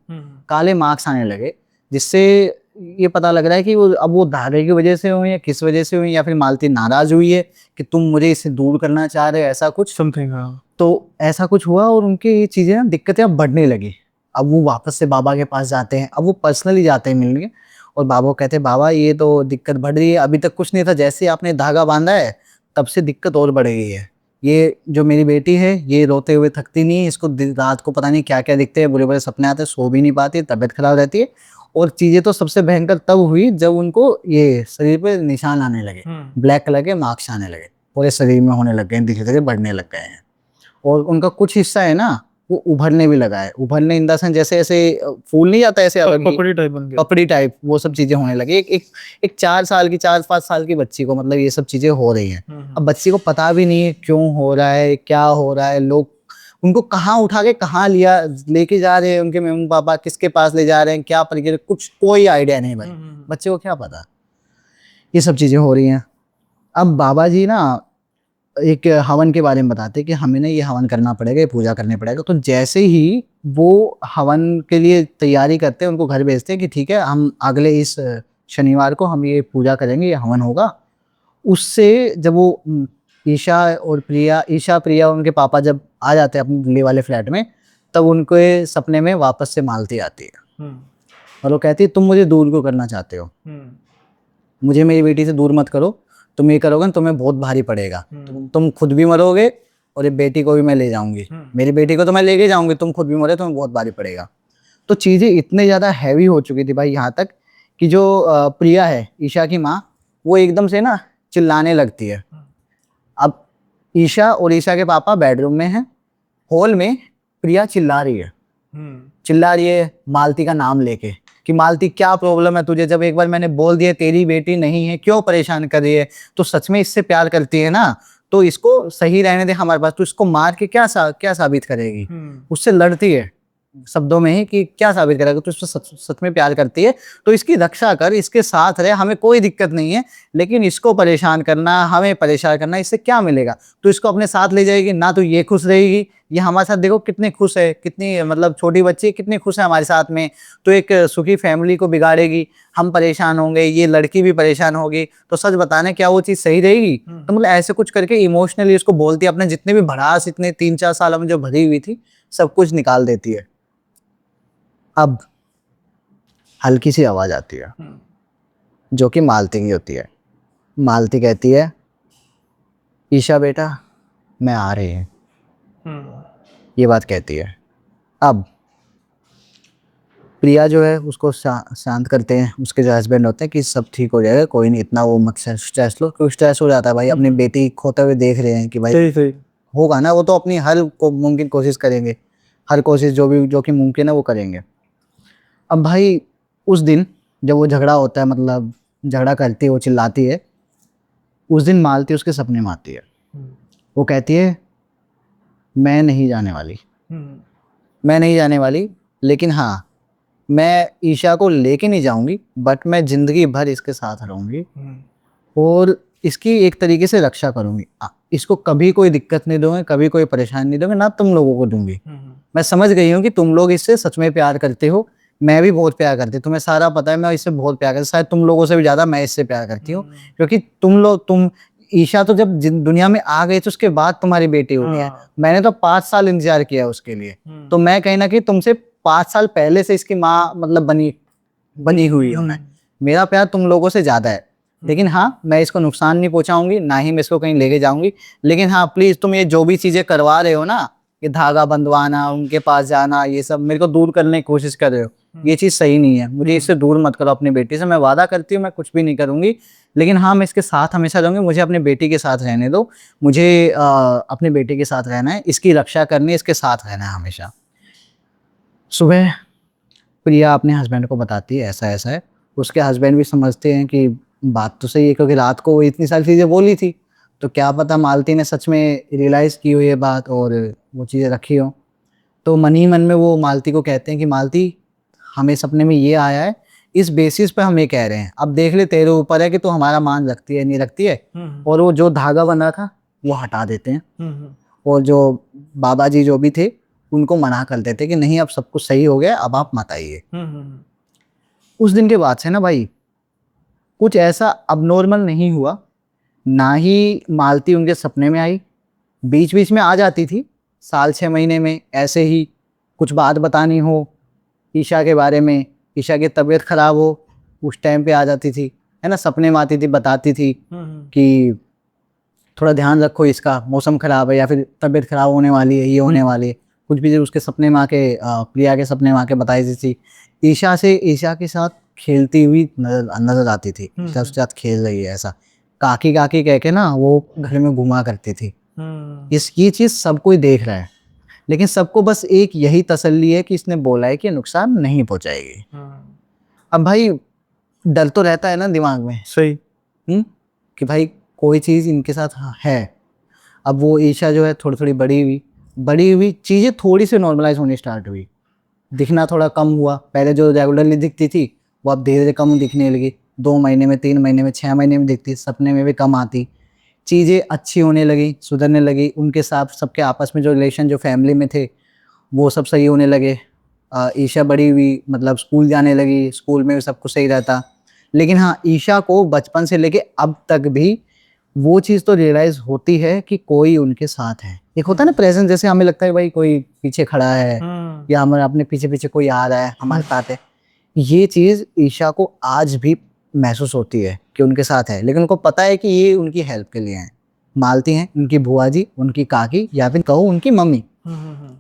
काले मार्क्स आने लगे, जिससे ये पता लग रहा है कि वो धागे की वजह से हुई या किस वजह से हुई, या फिर मालती नाराज हुई है कि तुम मुझे इससे दूर करना चाह रहे हो, ऐसा कुछ समथिंग। तो ऐसा कुछ हुआ और उनकी ये चीजें ना दिक्कतें अब बढ़ने लगी। अब वो वापस से बाबा के पास जाते हैं, अब वो पर्सनली जाते हैं मिलने, और बाबा को कहते हैं बाबा ये तो दिक्कत बढ़ रही है, अभी तक कुछ नहीं था, जैसे आपने धागा बांधा है तब से दिक्कत और बढ़ गई है। ये जो मेरी बेटी है ये रोते हुए थकती नहीं है, इसको रात को पता नहीं क्या क्या दिखते हैं, बुरे बुरे सपने आते हैं, सो भी नहीं पाती, तबीयत खराब रहती है। और चीजें तो सबसे भयंकर तब हुई जब उनको ये शरीर पे निशान आने लगे, ब्लैक कलर के मार्क्स आने लगे, पूरे शरीर में होने लग गए, धीरे धीरे बढ़ने लग गए हैं, और उनका कुछ हिस्सा है ना वो उभरने भी लगा है। उभरने इन द सेंस जैसे ऐसे फूल नहीं जाता ऐसे पपड़ी टाइप वो सब चीजें होने लगी। एक 4-5 साल की बच्ची को मतलब ये सब चीजें हो रही हैं। अब बच्ची को पता भी नहीं है क्यों हो रहा है, क्या हो रहा है, लोग उनको कहाँ उठा के कहाँ लेके जा रहे हैं, उनके मम्मी पापा किसके पास ले जा रहे हैं, क्या प्रक्रिया, कुछ कोई आइडिया नहीं भाई, बच्चे को क्या पता, ये सब चीजें हो रही हैं। अब बाबा जी ना एक हवन के बारे में बताते कि हमें ना ये हवन करना पड़ेगा, ये पूजा करने पड़ेगा। तो जैसे ही वो हवन के लिए तैयारी करते हैं, उनको घर भेजते हैं कि ठीक है हम अगले इस शनिवार को हम ये पूजा करेंगे, ये हवन होगा। उससे जब वो ईशा प्रिया उनके पापा जब आ जाते हैं अपने दिल्ली वाले फ्लैट में, तब उनके सपने में वापस से मालती आती है, और वो कहती है तुम मुझे दूर क्यों करना चाहते हो, मुझे मेरी बेटी से दूर मत करो, तुम ये करोगे ना तुम्हें बहुत भारी पड़ेगा, तुम खुद भी मरोगे और ये बेटी को भी मैं ले जाऊंगी, मेरी बेटी को तो मैं लेके जाऊंगी, तुम खुद भी मरे तुम्हें बहुत भारी पड़ेगा। तो चीजें इतने ज्यादा हैवी हो चुकी थी भाई, यहाँ तक कि जो प्रिया है ईशा की माँ, वो एकदम से ना चिल्लाने लगती है। अब ईशा और ईशा के पापा बेडरूम में हैं, हॉल में प्रिया चिल्ला रही है, चिल्ला रही है मालती का नाम लेके कि मालती क्या प्रॉब्लम है तुझे, जब एक बार मैंने बोल दिया तेरी बेटी नहीं है, क्यों परेशान कर रही है, तो सच में इससे प्यार करती है ना, तो इसको सही रहने दे हमारे पास, तो इसको मार के क्या साबित करेगी। उससे लड़ती है शब्दों में ही कि क्या साबित करेगा, तो इसको सच में प्यार करती है, तो इसकी रक्षा कर, इसके साथ रहे, हमें कोई दिक्कत नहीं है, लेकिन इसको परेशान करना, हमें परेशान करना, इससे क्या मिलेगा। तो इसको अपने साथ ले जाएगी ना, तो ये खुश रहेगी, ये हमारे साथ देखो कितने खुश है, कितनी मतलब छोटी बच्ची कितनी खुश है हमारे साथ में, तो एक सुखी फैमिली को बिगाड़ेगी, हम परेशान होंगे, ये लड़की भी परेशान होगी, तो सच बताने क्या वो चीज़ सही रहेगी। तो मतलब ऐसे कुछ करके इमोशनली उसको बोलती है, अपने जितने भी भड़ास इतने 3-4 सालों में जो भरी हुई थी सब कुछ निकाल देती है। अब हल्की सी आवाज आती है जो कि मालती की होती है। मालती कहती है ईशा बेटा मैं आ रही हूँ, ये बात कहती है। अब प्रिया जो है उसको शांत करते हैं उसके जो हस्बैंड होते हैं कि सब ठीक हो जाएगा, कोई नहीं, इतना वो मत स्ट्रेस लो, क्योंकि स्ट्रेस हो जाता है भाई, अपनी बेटी खोते हुए देख रहे हैं कि भाई सही होगा ना, वो तो अपनी हर मुमकिन कोशिश करेंगे, हर कोशिश जो कि मुमकिन है वो करेंगे। अब भाई उस दिन जब वो झगड़ा होता है, मतलब झगड़ा करती है, वो चिल्लाती है, उस दिन मालती उसके सपने में आती है। वो कहती है मैं नहीं जाने वाली, मैं नहीं जाने वाली, लेकिन हाँ मैं ईशा को लेके नहीं जाऊंगी, बट मैं जिंदगी भर इसके साथ रहूंगी और इसकी एक तरीके से रक्षा करूंगी, इसको कभी कोई दिक्कत नहीं दूंगी, कभी कोई परेशानी नहीं दूंगी, ना तुम लोगों को दूंगी। मैं समझ गई हूँ कि तुम लोग इससे सच में प्यार करते हो, मैं भी बहुत प्यार करती हूँ, तुम्हें सारा पता है, मैं इससे बहुत प्यार करती हूँ, शायद तुम लोगों से भी ज्यादा मैं इससे प्यार करती हूँ, क्योंकि तुम ईशा तो जब दुनिया में आ गई तो उसके बाद तुम्हारी बेटी हुई है, मैंने तो 5 साल इंतजार किया उसके लिए, तो मैं कहीं ना कहीं तुमसे 5 साल पहले से इसकी माँ मतलब बनी हुई हूँ मैं, मेरा प्यार तुम लोगों से ज्यादा है। लेकिन हाँ मैं इसको नुकसान नहीं पहुंचाऊंगी, ना ही मैं इसको कहीं लेके जाऊंगी, लेकिन हाँ प्लीज तुम ये जो भी चीजें करवा रहे हो ना, ये धागा बंधवाना, उनके पास जाना, ये सब मेरे को दूर करने की कोशिश कर रहे हो, ये चीज सही नहीं है, मुझे इससे दूर मत करो अपनी बेटी से, मैं वादा करती हूँ मैं कुछ भी नहीं करूंगी, लेकिन हाँ मैं इसके साथ हमेशा रहूंगी, मुझे अपनी बेटी के साथ रहने दो, मुझे अपनी बेटी के साथ रहना है, इसकी रक्षा करनी है, इसके साथ रहना है हमेशा। सुबह प्रिया अपने हस्बैंड को बताती है ऐसा ऐसा है, उसके हस्बैंड भी समझते हैं कि बात तो सही है, क्योंकि रात को वो इतनी सारी चीज़ें बोली थी, तो क्या पता मालती ने सच में रियलाइज़ की हो ये बात और वो चीज़ें रखी हो। तो मन ही मन में वो मालती को कहते हैं कि मालती हमें सपने में ये आया है, इस बेसिस पे हम ये कह रहे हैं, अब देख ले तेरे ऊपर है कि तू हमारा मान रखती है नहीं रखती है। और वो जो धागा बना था वो हटा देते हैं, और जो बाबा जी जो भी थे उनको मना कर देते कि नहीं अब सब कुछ सही हो गया, अब आप मत आइए। उस दिन के बाद से ना भाई कुछ ऐसा अबनॉर्मल नहीं हुआ, ना ही मालती उनके सपने में आई, बीच बीच में आ जाती थी, साल 6 महीने में ऐसे ही कुछ बात बतानी हो ईशा के बारे में, ईशा की तबीयत खराब हो, उस टाइम पे आ जाती थी, है ना, सपने में आती थी, बताती थी कि थोड़ा ध्यान रखो इसका, मौसम खराब है या फिर तबीयत खराब होने वाली है, ये होने वाली है, कुछ भी उसके सपने में आके प्रिया के सपने में आके बताई दी थी। ईशा के साथ खेलती हुई नजर आती थी, उसके साथ खेल रही है ऐसा, काकी काकी कह के ना वो घर में घुमा करती थी। ये चीज सब कोई देख रहा है, लेकिन सबको बस एक यही तसल्ली है कि इसने बोला है कि नुकसान नहीं पहुंचाएगी। अब भाई डर तो रहता है ना दिमाग में, सही कि भाई कोई चीज इनके साथ है। अब वो ईशा जो है थोड़ी थोड़ी बड़ी हुई चीजें थोड़ी सी नॉर्मलाइज होनी स्टार्ट हुई, दिखना थोड़ा कम हुआ, पहले जो रेगुलरली दिखती थी वो अब धीरे धीरे कम दिखने लगी, 2 महीने में, 3 महीने में, 6 महीने में दिखती, सपने में भी कम आती, चीज़ें अच्छी होने लगी, सुधरने लगी, उनके साथ सबके आपस में जो रिलेशन जो फैमिली में थे वो सब सही होने लगे। ईशा बड़ी हुई, मतलब स्कूल जाने लगी, स्कूल में भी सब कुछ सही रहता। लेकिन हाँ ईशा को बचपन से लेके अब तक भी वो चीज़ तो रियलाइज होती है कि कोई उनके साथ है, एक होता है ना प्रेजेंस, जैसे हमें लगता है भाई कोई पीछे खड़ा है या हमारे अपने पीछे पीछे कोई आ रहा है हमारे साथ है, ये चीज़ ईशा को आज भी महसूस होती है कि उनके साथ है, लेकिन उनको पता है कि ये उनकी हेल्प के लिए है, मालती हैं, उनकी बुआ जी, उनकी काकी, या फिर कहो उनकी मम्मी,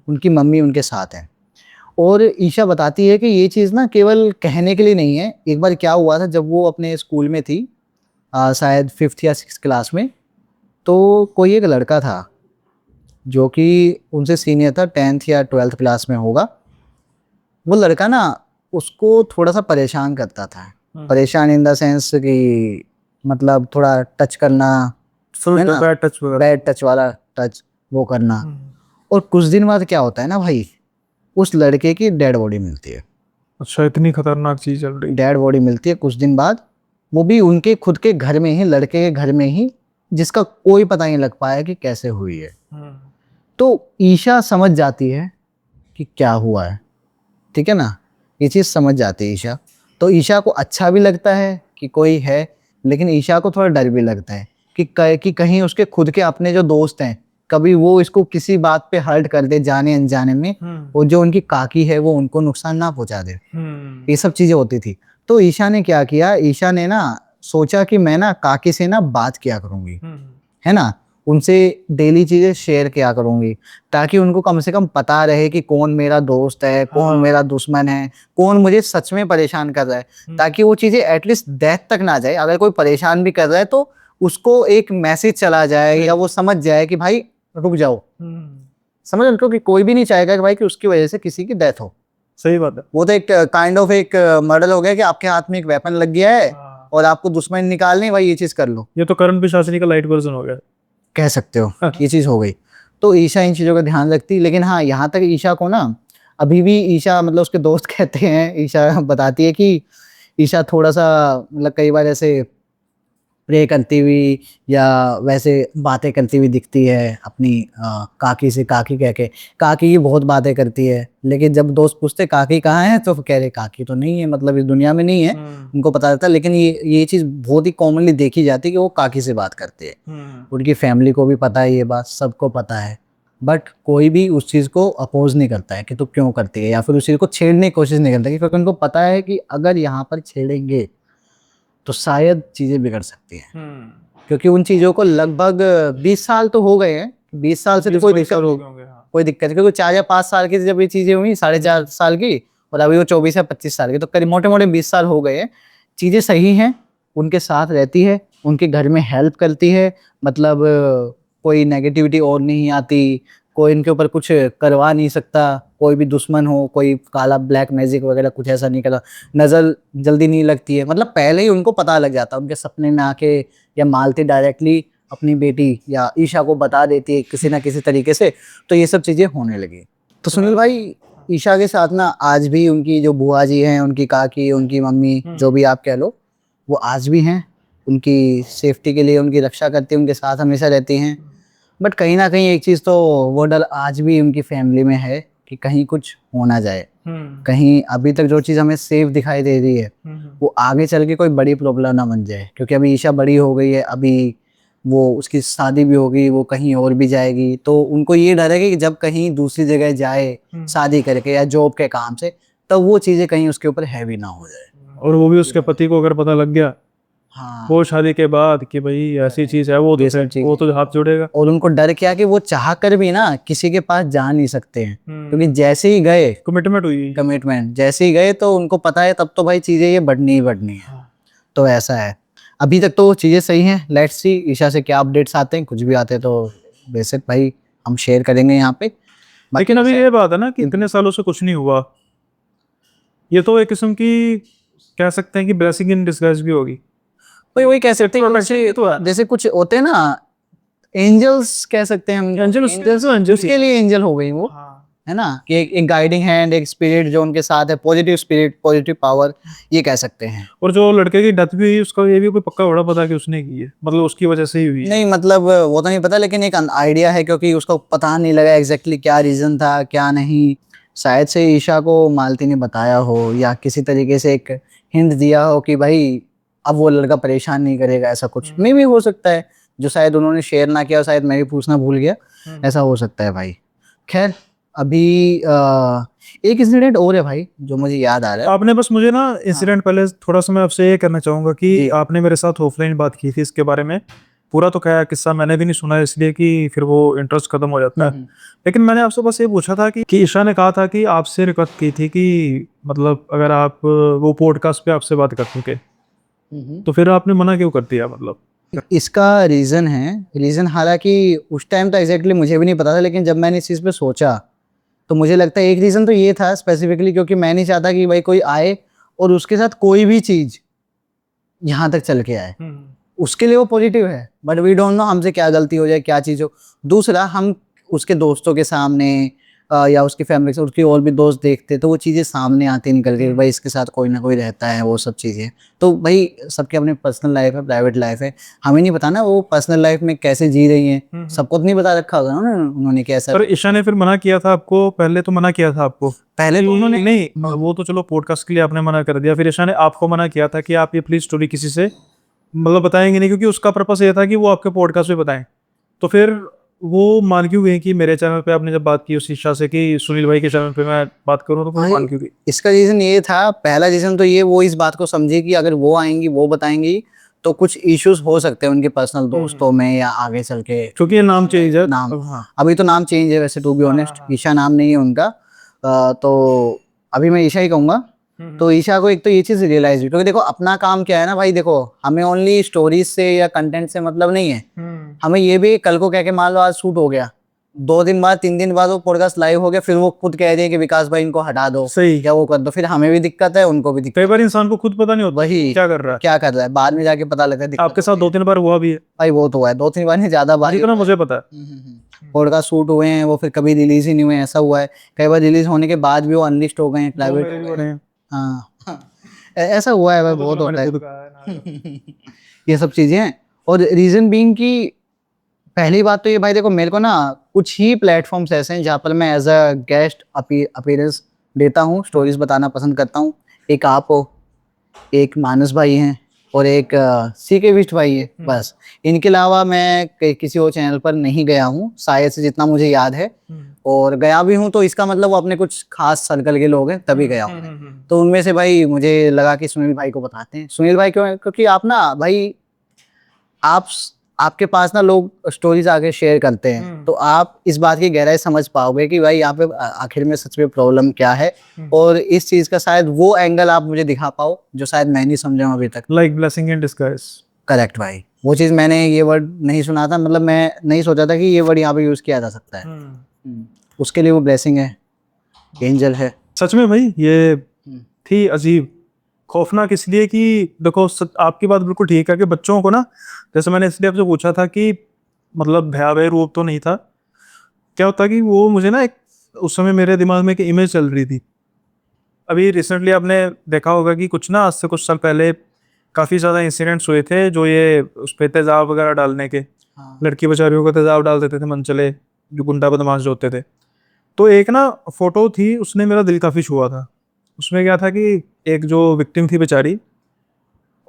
उनकी मम्मी उनके साथ है। और ईशा बताती है कि ये चीज़ ना केवल कहने के लिए नहीं है। एक बार क्या हुआ था, जब वो अपने स्कूल में थी, शायद 5th या 6th क्लास में, तो कोई एक लड़का था जो कि उनसे सीनियर था, 10th या 12th क्लास में होगा। वो लड़का ना उसको थोड़ा सा परेशान करता था। परेशान इन द सेंस कि मतलब थोड़ा टच करना, बैड टच वाला टच वो करना। और कुछ दिन बाद क्या होता है ना भाई, उस लड़के की डेड बॉडी मिलती है। अच्छा, इतनी खतरनाक चीज चल रही। डेड बॉडी मिलती है कुछ दिन बाद, वो भी उनके खुद के घर में ही, लड़के के घर में ही, जिसका कोई पता नहीं लग पाया कि कैसे हुई है। तो ईशा समझ जाती है कि क्या हुआ है, ठीक है ना, ये चीज़ समझ जाती है ईशा। तो ईशा को अच्छा भी लगता है कि कोई है, लेकिन ईशा को थोड़ा डर भी लगता है कि कहीं उसके खुद के अपने जो दोस्त हैं, कभी वो इसको किसी बात पे हर्ट कर दे जाने अनजाने में, और जो उनकी काकी है वो उनको नुकसान ना पहुंचा दे। ये सब चीजें होती थी। तो ईशा ने क्या किया, ईशा ने ना सोचा कि मैं ना काकी से ना बात किया करूंगी, है ना, उनसे डेली चीजें शेयर किया करूंगी, ताकि उनको कम से कम पता रहे कि कौन मेरा दोस्त है, कौन मेरा दुश्मन है, कौन मुझे सच में परेशान कर रहा है, ताकि वो चीजें एटलीस्ट डेथ तक ना जाए। अगर कोई परेशान भी कर रहा है तो उसको एक मैसेज चला जाए, या वो समझ जाए कि भाई रुक जाओ। समझ रहे हो, कि कोई भी नहीं चाहेगा कि भाई कि उसकी वजह से किसी की डेथ हो। सही बात है। वो तो एक काइंड ऑफ एक मर्डर हो गया कि आपके हाथ में एक वेपन लग गया है और आपको दुश्मन निकालने, भाई ये चीज कर लो। ये तो करण पिशाचिनी का लाइट वर्जन हो गया, कह सकते हो। ये चीज हो गई। तो ईशा इन चीजों का ध्यान रखती, लेकिन हाँ, यहाँ तक ईशा को ना अभी भी ईशा, मतलब उसके दोस्त कहते हैं, ईशा बताती है कि ईशा थोड़ा सा मतलब कई बार ऐसे प्रे करती हुई या वैसे बातें करती हुई दिखती है अपनी काकी से। काकी कह के, काकी की बहुत बातें करती है, लेकिन जब दोस्त पूछते काकी कहाँ है तो कह रहे काकी तो नहीं है, मतलब इस दुनिया में नहीं है, उनको पता रहता। लेकिन ये चीज़ बहुत ही कॉमनली देखी जाती है कि वो काकी से बात करते हैं। उनकी फैमिली को भी पता है ये बात, सबको पता है, बट कोई भी उस चीज़ को अपोज नहीं करता है कि तू क्यों करती है, या फिर उस चीज़ को छेड़ने की कोशिश नहीं करता, क्योंकि उनको पता है कि अगर यहाँ पर छेड़ेंगे तो शायद चीज़ें बिगड़ सकती हैं। क्योंकि उन चीज़ों को लगभग 20 साल तो हो गए हैं। 20 साल से कोई दिक्कत कोई दिक्कत नहीं, क्योंकि 4 या 5 साल की जब ये चीज़ें हुई, 4.5 साल की, और अभी वो 24 या 25 साल की, तो करीब मोटे मोटे 20 साल हो गए हैं। चीज़ें सही हैं, उनके साथ रहती है, उनके घर में हेल्प करती है, मतलब कोई नेगेटिविटी और नहीं आती, कोई इनके ऊपर कुछ करवा नहीं सकता, कोई भी दुश्मन हो, कोई काला ब्लैक मैजिक वगैरह कुछ ऐसा नहीं करता, नज़र जल्दी नहीं लगती है, मतलब पहले ही उनको पता लग जाता, उनके सपने में आके या मालती डायरेक्टली अपनी बेटी या ईशा को बता देती है किसी ना किसी तरीके से, तो ये सब चीज़ें होने लगी। तो सुनील भाई, ईशा के साथ ना आज भी उनकी जो बुआ जी हैं, उनकी काकी, उनकी मम्मी, जो भी आप कह लो, वो आज भी हैं, उनकी सेफ्टी के लिए उनकी रक्षा करती हैं, उनके साथ हमेशा रहती हैं। बट कहीं ना कहीं एक चीज़ तो वो डर आज भी उनकी फैमिली में है कि कहीं कुछ हो ना जाए, कहीं अभी तक जो चीज़ हमें सेफ दिखाई दे रही है वो आगे चल के कोई बड़ी प्रॉब्लम ना बन जाए। क्योंकि अभी ईशा बड़ी हो गई है, अभी वो उसकी शादी भी होगी, वो कहीं और भी जाएगी, तो उनको ये डर है कि जब कहीं दूसरी जगह जाए शादी करके या जॉब के काम से, तब वो चीज़ें कहीं उसके ऊपर हैवी ना हो जाए। और वो भी उसके पति को अगर पता लग गया, हाँ, वो शादी के बाद कि भाई ऐसी चीज है, वो तो हाथ जोड़ेगा। और उनको डर क्या कि वो चाह कर भी ना किसी के पास जा नहीं सकते हैं, क्योंकि जैसे ही गए, कमिटमेंट जैसे ही गए, तो उनको पता है तब तो भाई चीजें ये बढ़नी ही बढ़नी है। तो ऐसा है, अभी तक तो चीजें सही हैं। लेट्स सी ईशा से क्या अपडेट्स आते हैं, कुछ भी आते हैं तो बेसिक भाई हम शेयर करेंगे यहाँ पे। लेकिन अभी ये बात है ना कि इतने सालों से कुछ नहीं हुआ, ये तो एक किस्म की कह सकते हैं कि ब्लेसिंग इन डिस्गाइज भी होगी। वही कह सकते हैं, जैसे कुछ होते हैं ना, एंजल्स कह सकते हैं हम, एंजल्स के लिए एंजल हो गई वो, है ना, कि एक गाइडिंग हैंड, एक स्पिरिट जो उनके साथ है, पॉजिटिव स्पिरिट, पॉजिटिव पावर, ये कह सकते हैं। और जो लड़के की डेथ भी हुई, उसका ये भी कोई पक्का बड़ा पता कि उसने की है, मतलब उसकी वजह से ही हुई है? नहीं, मतलब वो तो नहीं पता, लेकिन एक आइडिया है, क्योंकि उसको पता नहीं लगा एग्जैक्टली क्या रीजन था क्या नहीं। शायद से ईशा को मालती ने बताया हो, या किसी तरीके से एक हिंट दिया हो कि भाई अब वो लड़का परेशान नहीं करेगा, ऐसा कुछ में भी हो सकता है, जो शायद उन्होंने शेयर ना किया, शायद मैं भी पूछना भूल गया, ऐसा हो सकता है भाई। खैर, अभी एक इंसिडेंट और है भाई जो मुझे याद आ रहा है। आपने बस मुझे ना इंसिडेंट पहले थोड़ा सा मैं आपसे ये करना चाहूंगा कि आपने मेरे साथ ऑफलाइन बात की थी इसके बारे में पूरा तो क्या किस्सा मैंने भी नहीं सुना है, इसलिए कि फिर वो इंटरेस्ट खत्म हो जाता है। लेकिन मैंने आपसे बस ये पूछा था कि ईशा ने कहा था कि आपसे रिक्वेस्ट की थी कि मतलब अगर आप वो पॉडकास्ट पे आपसे बात कर सके, तो फिर आपने मना क्यों कर दिया? मतलब इसका रीज़न हालांकि उस टाइम तो एग्जैक्टली मुझे भी नहीं पता था, लेकिन जब मैंने इस चीज़ पे सोचा तो मुझे लगता है एक रीज़न तो ये था स्पेसिफिकली, क्योंकि मैं नहीं चाहता कि भाई कोई आए और उसके साथ कोई भी चीज़ यहाँ तक चल के आए। उसके लिए वो पॉजिटिव है, बट वी डोंट नो हमसे क्या गलती हो जाए, क्या चीज़ हो। दूसरा, हम उसके दोस्तों के सामने या उसकी फैमिली से उसके और भी दोस्त देखते तो वो चीज़ें सामने आती निकल के, भाई इसके साथ कोई ना कोई रहता है, वो सब चीज़ें। तो भाई सबके अपनी पर्सनल लाइफ है, प्राइवेट लाइफ है, हमें नहीं पता ना वो पर्सनल लाइफ में कैसे जी रही हैं। सबको तो नहीं बता रखा होगा ना उन्होंने कैसा। पर ईशा ने फिर मना किया था आपको? पहले तो मना किया था आपको? पहले तो उन्होंने नहीं, वो तो चलो पॉडकास्ट के लिए आपने मना कर दिया, फिर ईशा ने आपको मना किया था कि आप ये प्लीज स्टोरी किसी से मतलब बताएंगे नहीं, क्योंकि उसका पर्पस ये था कि वो आपके पॉडकास्ट पे बताएं। तो फिर वो मान क्यों गई कि मेरे चैनल पे आपने जब बात की उस ईशा से कि सुनील भाई के चैनल पे मैं बात करूँ, तो मान क्यों गई? इसका रीज़न ये था, पहला रीज़न तो ये, वो इस बात को समझी कि अगर वो आएंगी वो बताएंगी तो कुछ इश्यूज हो सकते हैं उनके पर्सनल दोस्तों में या आगे चल के, क्योंकि ये नाम चेंज है। नाम हाँ। अभी तो नाम चेंज है वैसे, टू बी ऑनेस्ट ईशा नाम नहीं है उनका। तो अभी मैं ईशा ही कहूँगा। तो ईशा को एक तो ये चीज़ रियलाइज हुई, क्योंकि देखो अपना काम क्या है ना भाई, देखो हमें ओनली स्टोरीज से या कंटेंट से मतलब नहीं है, हमें ये भी कल को कह के मान लो आज शूट हो गया, 2 दिन बाद 3 दिन बाद वो पॉडकास्ट लाइव हो गया, फिर वो खुद कह रही है कि विकास भाई इनको हटा दो, सही, क्या वो कर दो, फिर हमें भी दिक्कत है, उनको भी दिक्कत। कई बार इंसान को खुद पता नहीं होता वही क्या कर रहा है, क्या कर रहा है, बाद में जाके पता लगता है। आपके साथ 2-3 बार हुआ भी है भाई वो तो है, 2-3 बार नहीं, ज्यादा बार जितना मुझे पता है। पॉडकास्ट शूट हुए हैं, वो फिर कभी रिलीज ही नहीं हुए, ऐसा हुआ है। कई बार रिलीज होने के बाद भी वो अनलिस्ट हो गए हैं, प्राइवेट। हाँ ऐसा हुआ है भाई, बहुत होता है ये सब चीजें हैं। और रीजन बीइंग कि पहली बात तो ये भाई देखो, मेरे को ना कुछ ही प्लेटफॉर्म्स ऐसे हैं जहाँ पर मैं एज अ गेस्ट अपीयरेंस देता हूँ, स्टोरीज बताना पसंद करता हूँ। एक आप हो, एक मानस भाई हैं, और एक सीके विष्ट भाई है, बस। इनके अलावा मैं किसी और चैनल पर नहीं गया हूँ शायद से, जितना मुझे याद है। और गया भी हूँ तो इसका मतलब वो अपने कुछ खास सर्कल के लोग हैं तभी गया हूँ। तो उनमें से भाई मुझे लगा कि सुनील भाई को बताते हैं। सुनील भाई क्यों? क्योंकि आप ना भाई, आपके पास ना लोग स्टोरीज आके शेयर करते हैं, तो आप इस बात की गहराई समझ पाओगे कि भाई यहाँ पे आखिर में सच में प्रॉब्लम क्या है, और इस चीज का शायद वो एंगल आप मुझे दिखा पाओ जो शायद मैं नहीं समझा हूँ अभी तक। Like blessing in disguise. Correct भाई, वो चीज मैंने ये वर्ड नहीं सुना था, मतलब मैं नहीं सोचा था कि ये वर्ड यहाँ पे यूज किया जा सकता है। उसके लिए वो ब्लेसिंग है, एंजल है। सच में भाई ये थी अजीब, खौफनाक, इसलिए कि देखो आपकी बात बिल्कुल ठीक है कि बच्चों को ना, जैसे मैंने इसलिए आपसे पूछा था कि मतलब भयावह रूप तो नहीं था, क्या होता कि वो मुझे ना एक उस समय मेरे दिमाग में एक इमेज चल रही थी। अभी रिसेंटली आपने देखा होगा कि कुछ ना आज से कुछ साल पहले काफ़ी ज़्यादा इंसिडेंट्स हुए थे जो ये उस पर तेज़ाब वगैरह डालने के, लड़की बेचारियों को तेज़ाब डाल देते थे मनचले, जो गुंडा बदमाश जो होते थे। तो एक ना फोटो थी, उसने मेरा दिल काफ़ी छुआ था। उसमें क्या था कि एक जो विक्टिम थी बेचारी,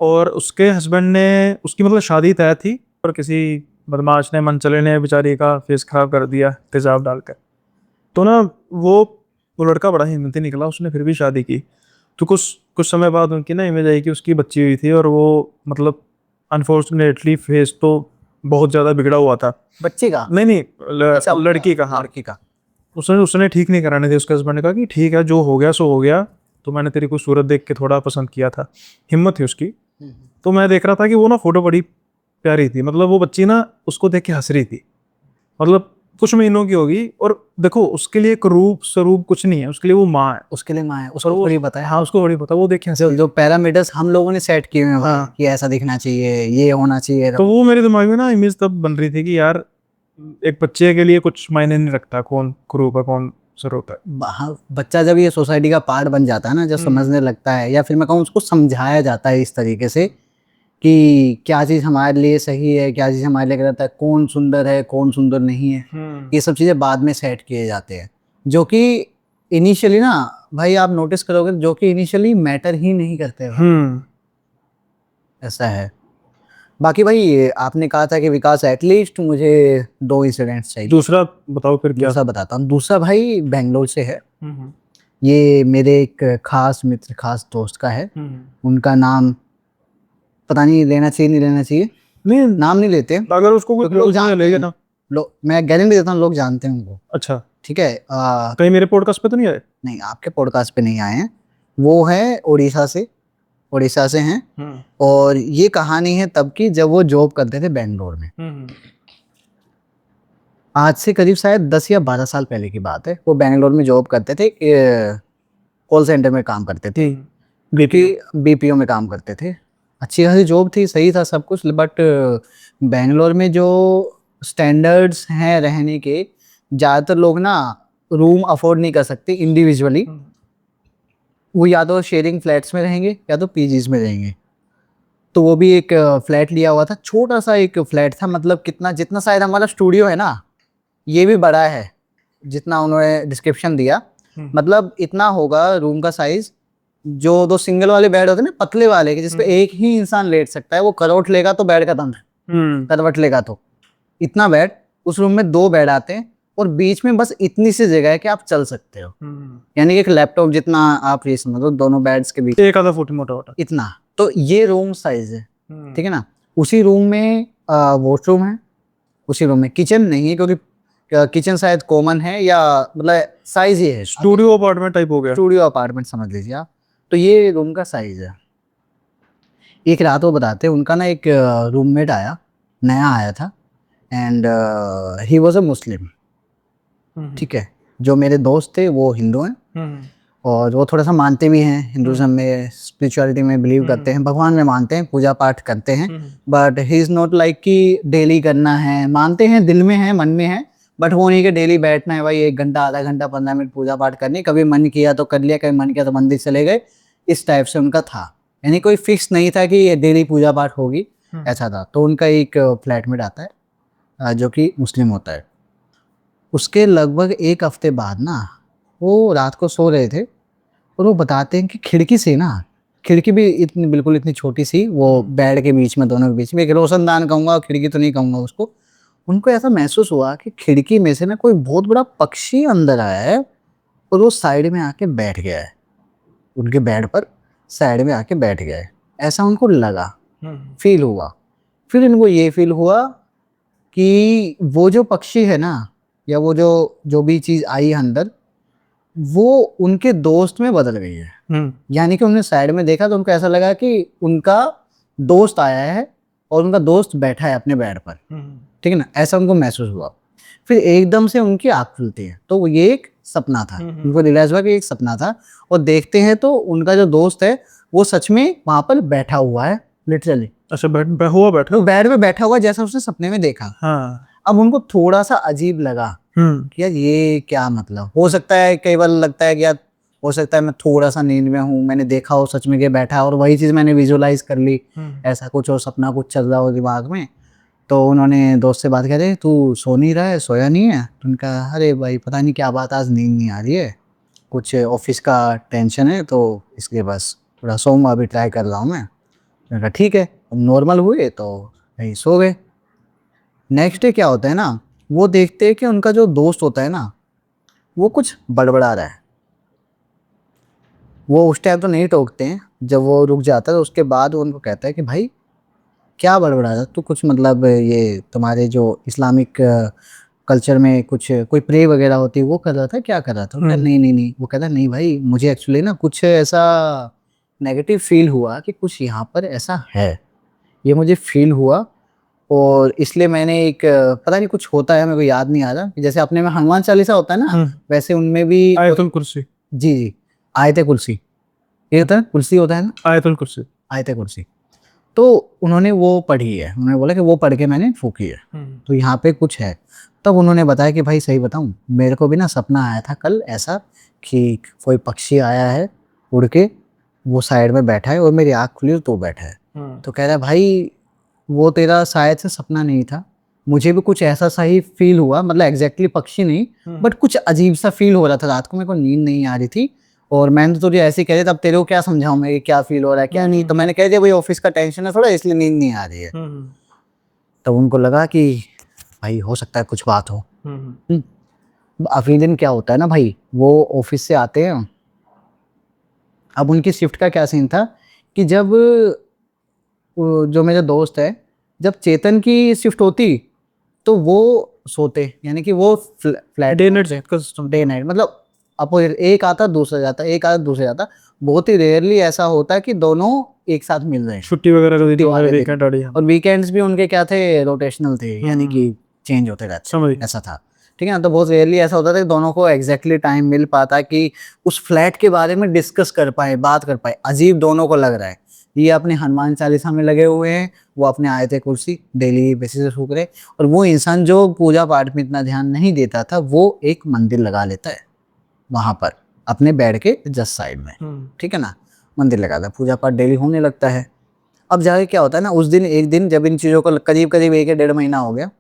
और उसके हस्बैंड ने, उसकी मतलब शादी तय थी, और किसी बदमाश ने, मनचले ने बेचारी का फेस खराब कर दिया तेजाब डालकर। तो ना वो लड़का बड़ा हिम्मती निकला, उसने फिर भी शादी की। तो कुछ समय बाद उनकी ना इमेज आई कि उसकी बच्ची हुई थी, और वो मतलब अनफॉर्चुनेटली फेस तो बहुत ज़्यादा बिगड़ा हुआ था। बच्चे का? नहीं, लड़की का। हाँ, लड़की का। उसने ठीक नहीं कराने थे। उसके हस्बैंड ने कहा कि ठीक है, जो हो गया सो हो गया, तो मैंने तेरी को सूरत देख के थोड़ा पसंद किया था, हिम्मत थी उसकी। तो मैं देख रहा था कि वो ना फोटो बड़ी प्यारी थी, मतलब वो बच्ची ना उसको देख के हंस रही थी, मतलब कुछ महीनों की होगी। और देखो उसके लिए एक रूप स्वरूप कुछ नहीं है, उसके लिए वो माँ है। उसके लिए माँ है, उसको थोड़ी पता है। हाँ, उसको थोड़ी पता, वो देखे जो पैरामीटर्स हम लोगों ने सेट किए हुए हैं, हाँ, कि ऐसा दिखना चाहिए, ये होना चाहिए, तो वो मेरे दिमाग में ना इमेज तब बन रही थी कि यार एक बच्चे के लिए कुछ मायने नहीं रखता कौन क्रूप है, कौन सर होता है। हाँ, बच्चा जब ये सोसाइटी का पार्ट बन जाता है ना, जब समझने लगता है, या फिर मैं कहूँ उसको समझाया जाता है इस तरीके से कि क्या चीज़ हमारे लिए सही है, क्या चीज़ हमारे लिए गलत है, कौन सुंदर है, कौन सुंदर नहीं है, ये सब चीज़ें बाद में सेट किए जाते हैं, जो कि इनिशियली ना भाई आप नोटिस करोगे, जो कि इनिशियली मैटर ही नहीं करते हैं। ऐसा है। बाकी भाई आपने कहा था कि विकास एटलीस्ट मुझे 2 इंसिडेंट्स चाहिए। दूसरा बताओ फिर क्या? दूसरा बताता हूँ। दूसरा भाई बेंगलोर से है। ये मेरे एक खास मित्र, खास दोस्त का है। उनका नाम पता नहीं लेना चाहिए नहीं लेना चाहिए, नहीं, नाम नहीं लेते, अगर उसको कोई लोग जान लेगा ना, मैं गारंटी देता हूँ लोग जानते हैं उनको। अच्छा, ठीक है। कहीं मेरे पॉडकास्ट पे तो नहीं आए? नहीं, आपके पॉडकास्ट पे नहीं आए हैं। वो है उड़ीसा से हैं। और ये कहानी है तब की जब वो जॉब करते थे बेंगलोर में। आज से करीब शायद 10 या 12 साल पहले की बात है। वो बेंगलोर में जॉब करते थे, कॉल सेंटर में काम करते थे, बीपीओ में काम करते थे। अच्छी खासी जॉब थी, सही था सब कुछ, बट बेंगलोर में जो स्टैंडर्ड्स हैं रहने के, ज़्यादातर लोग ना रूम अफोर्ड नहीं कर सकते इंडिविजुअली। वो या तो शेयरिंग फ्लैट्स में रहेंगे या तो पीजीज में रहेंगे। तो वो भी एक फ्लैट लिया हुआ था, छोटा सा एक फ्लैट था, मतलब कितना, जितना शायद हमारा स्टूडियो है ना, ये भी बड़ा है जितना उन्होंने डिस्क्रिप्शन दिया। मतलब इतना होगा रूम का साइज। जो 2 सिंगल वाले बेड होते हैं ना, पतले वाले के, जिसपे एक ही इंसान लेट सकता है, वो करवट लेगा तो बेड खत्म है। करवट लेगा तो इतना बेड। उस रूम में 2 बेड आते हैं और बीच में बस इतनी सी जगह है कि आप चल सकते हो। यानी एक लैपटॉप जितना आप ये समझो, दोनों बेड्स के बीच एक आधा फुट मोटा इतना। तो ये रूम साइज है, ठीक है ना। उसी रूम में वॉशरूम है, उसी रूम में किचन नहीं है, क्योंकि किचन शायद कॉमन है, या मतलब साइज ये है, स्टूडियो अपार्टमेंट टाइप हो गया, स्टूडियो अपार्टमेंट समझ लीजिए आप। तो ये रूम का साइज है। एक रात वो बताते हैं, उनका ना एक रूममेट आया, नया आया था, एंड ही वाज अ मुस्लिम। ठीक है। जो मेरे दोस्त थे वो हिंदू हैं, और वो थोड़ा सा मानते भी हैं, हिंदुज़म में, स्पिरिचुअलिटी में बिलीव करते हैं, भगवान में मानते हैं, पूजा पाठ करते हैं। But he is not like कि डेली करना है, मानते हैं, दिल में है, मन में है, बट वो नहीं कि डेली बैठना है भाई 1 घंटा, आधा घंटा, 15 मिनट पूजा पाठ करनी। कभी मन किया तो कर लिया, कभी मन किया तो मंदिर चले गए। इस टाइप से उनका था, यानी कोई फिक्स नहीं था कि ये डेली पूजा पाठ होगी, ऐसा था। तो उनका एक फ्लैटमेट आता है जो कि मुस्लिम होता है। उसके लगभग 1 हफ्ते बाद ना, वो रात को सो रहे थे और वो बताते हैं कि खिड़की से ना, खिड़की भी इतनी, बिल्कुल इतनी छोटी सी, वो बेड के बीच में, दोनों के बीच में, एक रोशनदान कहूँगा, खिड़की तो नहीं कहूँगा उसको। उनको ऐसा महसूस हुआ कि खिड़की में से ना कोई बहुत बड़ा पक्षी अंदर आया है और वो साइड में आके बैठ गया है, उनके बेड पर साइड में आके बैठ गया है, ऐसा उनको लगा, फील हुआ। फिर इनको ये फील हुआ कि वो जो पक्षी है ना, या वो जो भी चीज़ आई है अंदर, वो उनके दोस्त में बदल गई है। यानी कि उन्होंने साइड में देखा तो उनको ऐसा लगा कि उनका दोस्त आया है और उनका दोस्त बैठा है अपने बेड पर, ठीक है ना, ऐसा उनको महसूस हुआ। फिर एकदम से उनकी आँख खुलती है, तो ये एक सपना था। उनको रियलाइज हुआ कि एक सपना था, और देखते हैं तो उनका जो दोस्त है वो सच में वहां पर बैठा हुआ है, लिटरली। अच्छा, बैठा, तो बेड पे बैठा हुआ जैसा उसने सपने में देखा। हाँ। अब उनको थोड़ा सा अजीब लगा कि यार ये क्या, मतलब हो सकता है, कई बार लगता है कि यार हो सकता है मैं थोड़ा सा नींद में हूँ, मैंने देखा हो सच में कि बैठा है और वही चीज़ मैंने विजुअलाइज कर ली, ऐसा कुछ, और सपना कुछ चल रहा हो दिमाग में। तो उन्होंने दोस्त से बात करी, तू सो नहीं रहा है, सोया नहीं है? तो उनका, अरे भाई पता नहीं क्या बात, आज नींद नहीं आ रही है, कुछ ऑफिस का टेंशन है, तो इसलिए बस थोड़ा सोऊंगा, अभी ट्राई कर रहा हूँ मैं। मैंने कहा ठीक है। नॉर्मल हुए तो यही सो गए। नेक्स्ट डे क्या होता है ना, वो देखते हैं कि उनका जो दोस्त होता है ना, वो कुछ बड़बड़ा रहा है। वो उस टाइम तो नहीं टोकते हैं, जब वो रुक जाता है तो उसके बाद वो उनको कहता है कि भाई क्या बड़बड़ा रहा है तू, कुछ मतलब ये तुम्हारे जो इस्लामिक कल्चर में कुछ कोई प्रे वगैरह होती है वो कर रहा था, क्या कर रहा था? वो कहता, नहीं नहीं नहीं। वो कहता नहीं भाई, मुझे एक्चुअली ना कुछ ऐसा नेगेटिव फील हुआ कि कुछ यहाँ पर ऐसा है, ये मुझे फील हुआ, और इसलिए मैंने एक पता नहीं कुछ होता है, मेरे को याद नहीं आ रहा, जैसे अपने में हनुमान चालीसा होता है ना, वैसे उनमें भी आयतुल कुर्सी। जी जी, आयते कुर्सी, ये होता है, कुर्सी होता है ना, आयतुल कुर्सी, आयते कुर्सी। तो उन्होंने वो पढ़ी है, उन्होंने बोला कि वो पढ़ के मैंने फूकी है, तो यहाँ पे कुछ है। तब उन्होंने बताया कि भाई सही बताऊँ, मेरे को भी ना सपना आया था कल ऐसा कि कोई पक्षी आया है उड़ के, वो साइड में बैठा है और मेरी आँख खुली तो बैठा है। तो कह रहा है भाई वो तेरा शायद से सपना नहीं था, मुझे भी कुछ ऐसा सा ही फील हुआ, मतलब एग्जैक्टली पक्षी नहीं, बट कुछ अजीब सा फील हो रहा था रात को, मेरे को नींद नहीं आ रही थी, और मैंने तो तुझे ऐसे ही कह दिया, तब तेरे को क्या समझाऊं मैं, क्या फील हो रहा है क्या नहीं, तो मैंने कह दिया भाई ऑफिस का टेंशन है थोड़ा, इसलिए नींद नहीं आ रही है। तब उनको लगा कि भाई हो सकता है कुछ बात हो। अगले दिन क्या होता है ना भाई, वो ऑफिस से आते हैं। अब उनकी शिफ्ट का क्या सीन था कि जब जो मेरा दोस्त है जब चेतन की शिफ्ट होती तो वो सोते, यानी कि वो फ्लैट डे नाइट का सिस्टम। डे नाइट मतलब अपोजिट, एक आता दूसरा जाता, एक आता दूसरा जाता। बहुत ही रेयरली ऐसा होता है कि दोनों एक साथ मिल रहे हैं छुट्टी वगैरह का दिन छुट्टी वाले दिन। वीकेंड वाली। और वीकेंड्स भी उनके क्या थे, रोटेशनल थे, यानी कि चेंज होते रहते, समझ ऐसा था। ठीक है ना, तो बहुत रेयरली ऐसा होता था कि दोनों को एग्जैक्टली टाइम मिल पाता कि उस फ्लैट के बारे में डिस्कस कर पाए, बात कर पाए। अजीब दोनों को लग रहा है, ये अपने हनुमान चालीसा में लगे हुए हैं, वो अपने आयते कुर्सी डेली बेसिस से फूक रहे, और वो इंसान जो पूजा पाठ में इतना ध्यान नहीं देता था वो एक मंदिर लगा लेता है वहां पर अपने बेड के जस्ट साइड में। ठीक है ना, मंदिर लगाता है, पूजा पाठ डेली होने लगता है। अब जाके क्या होता है ना, उस दिन एक दिन जब इन चीजों को करीब करीब 1 डेढ़ महीना हो गया,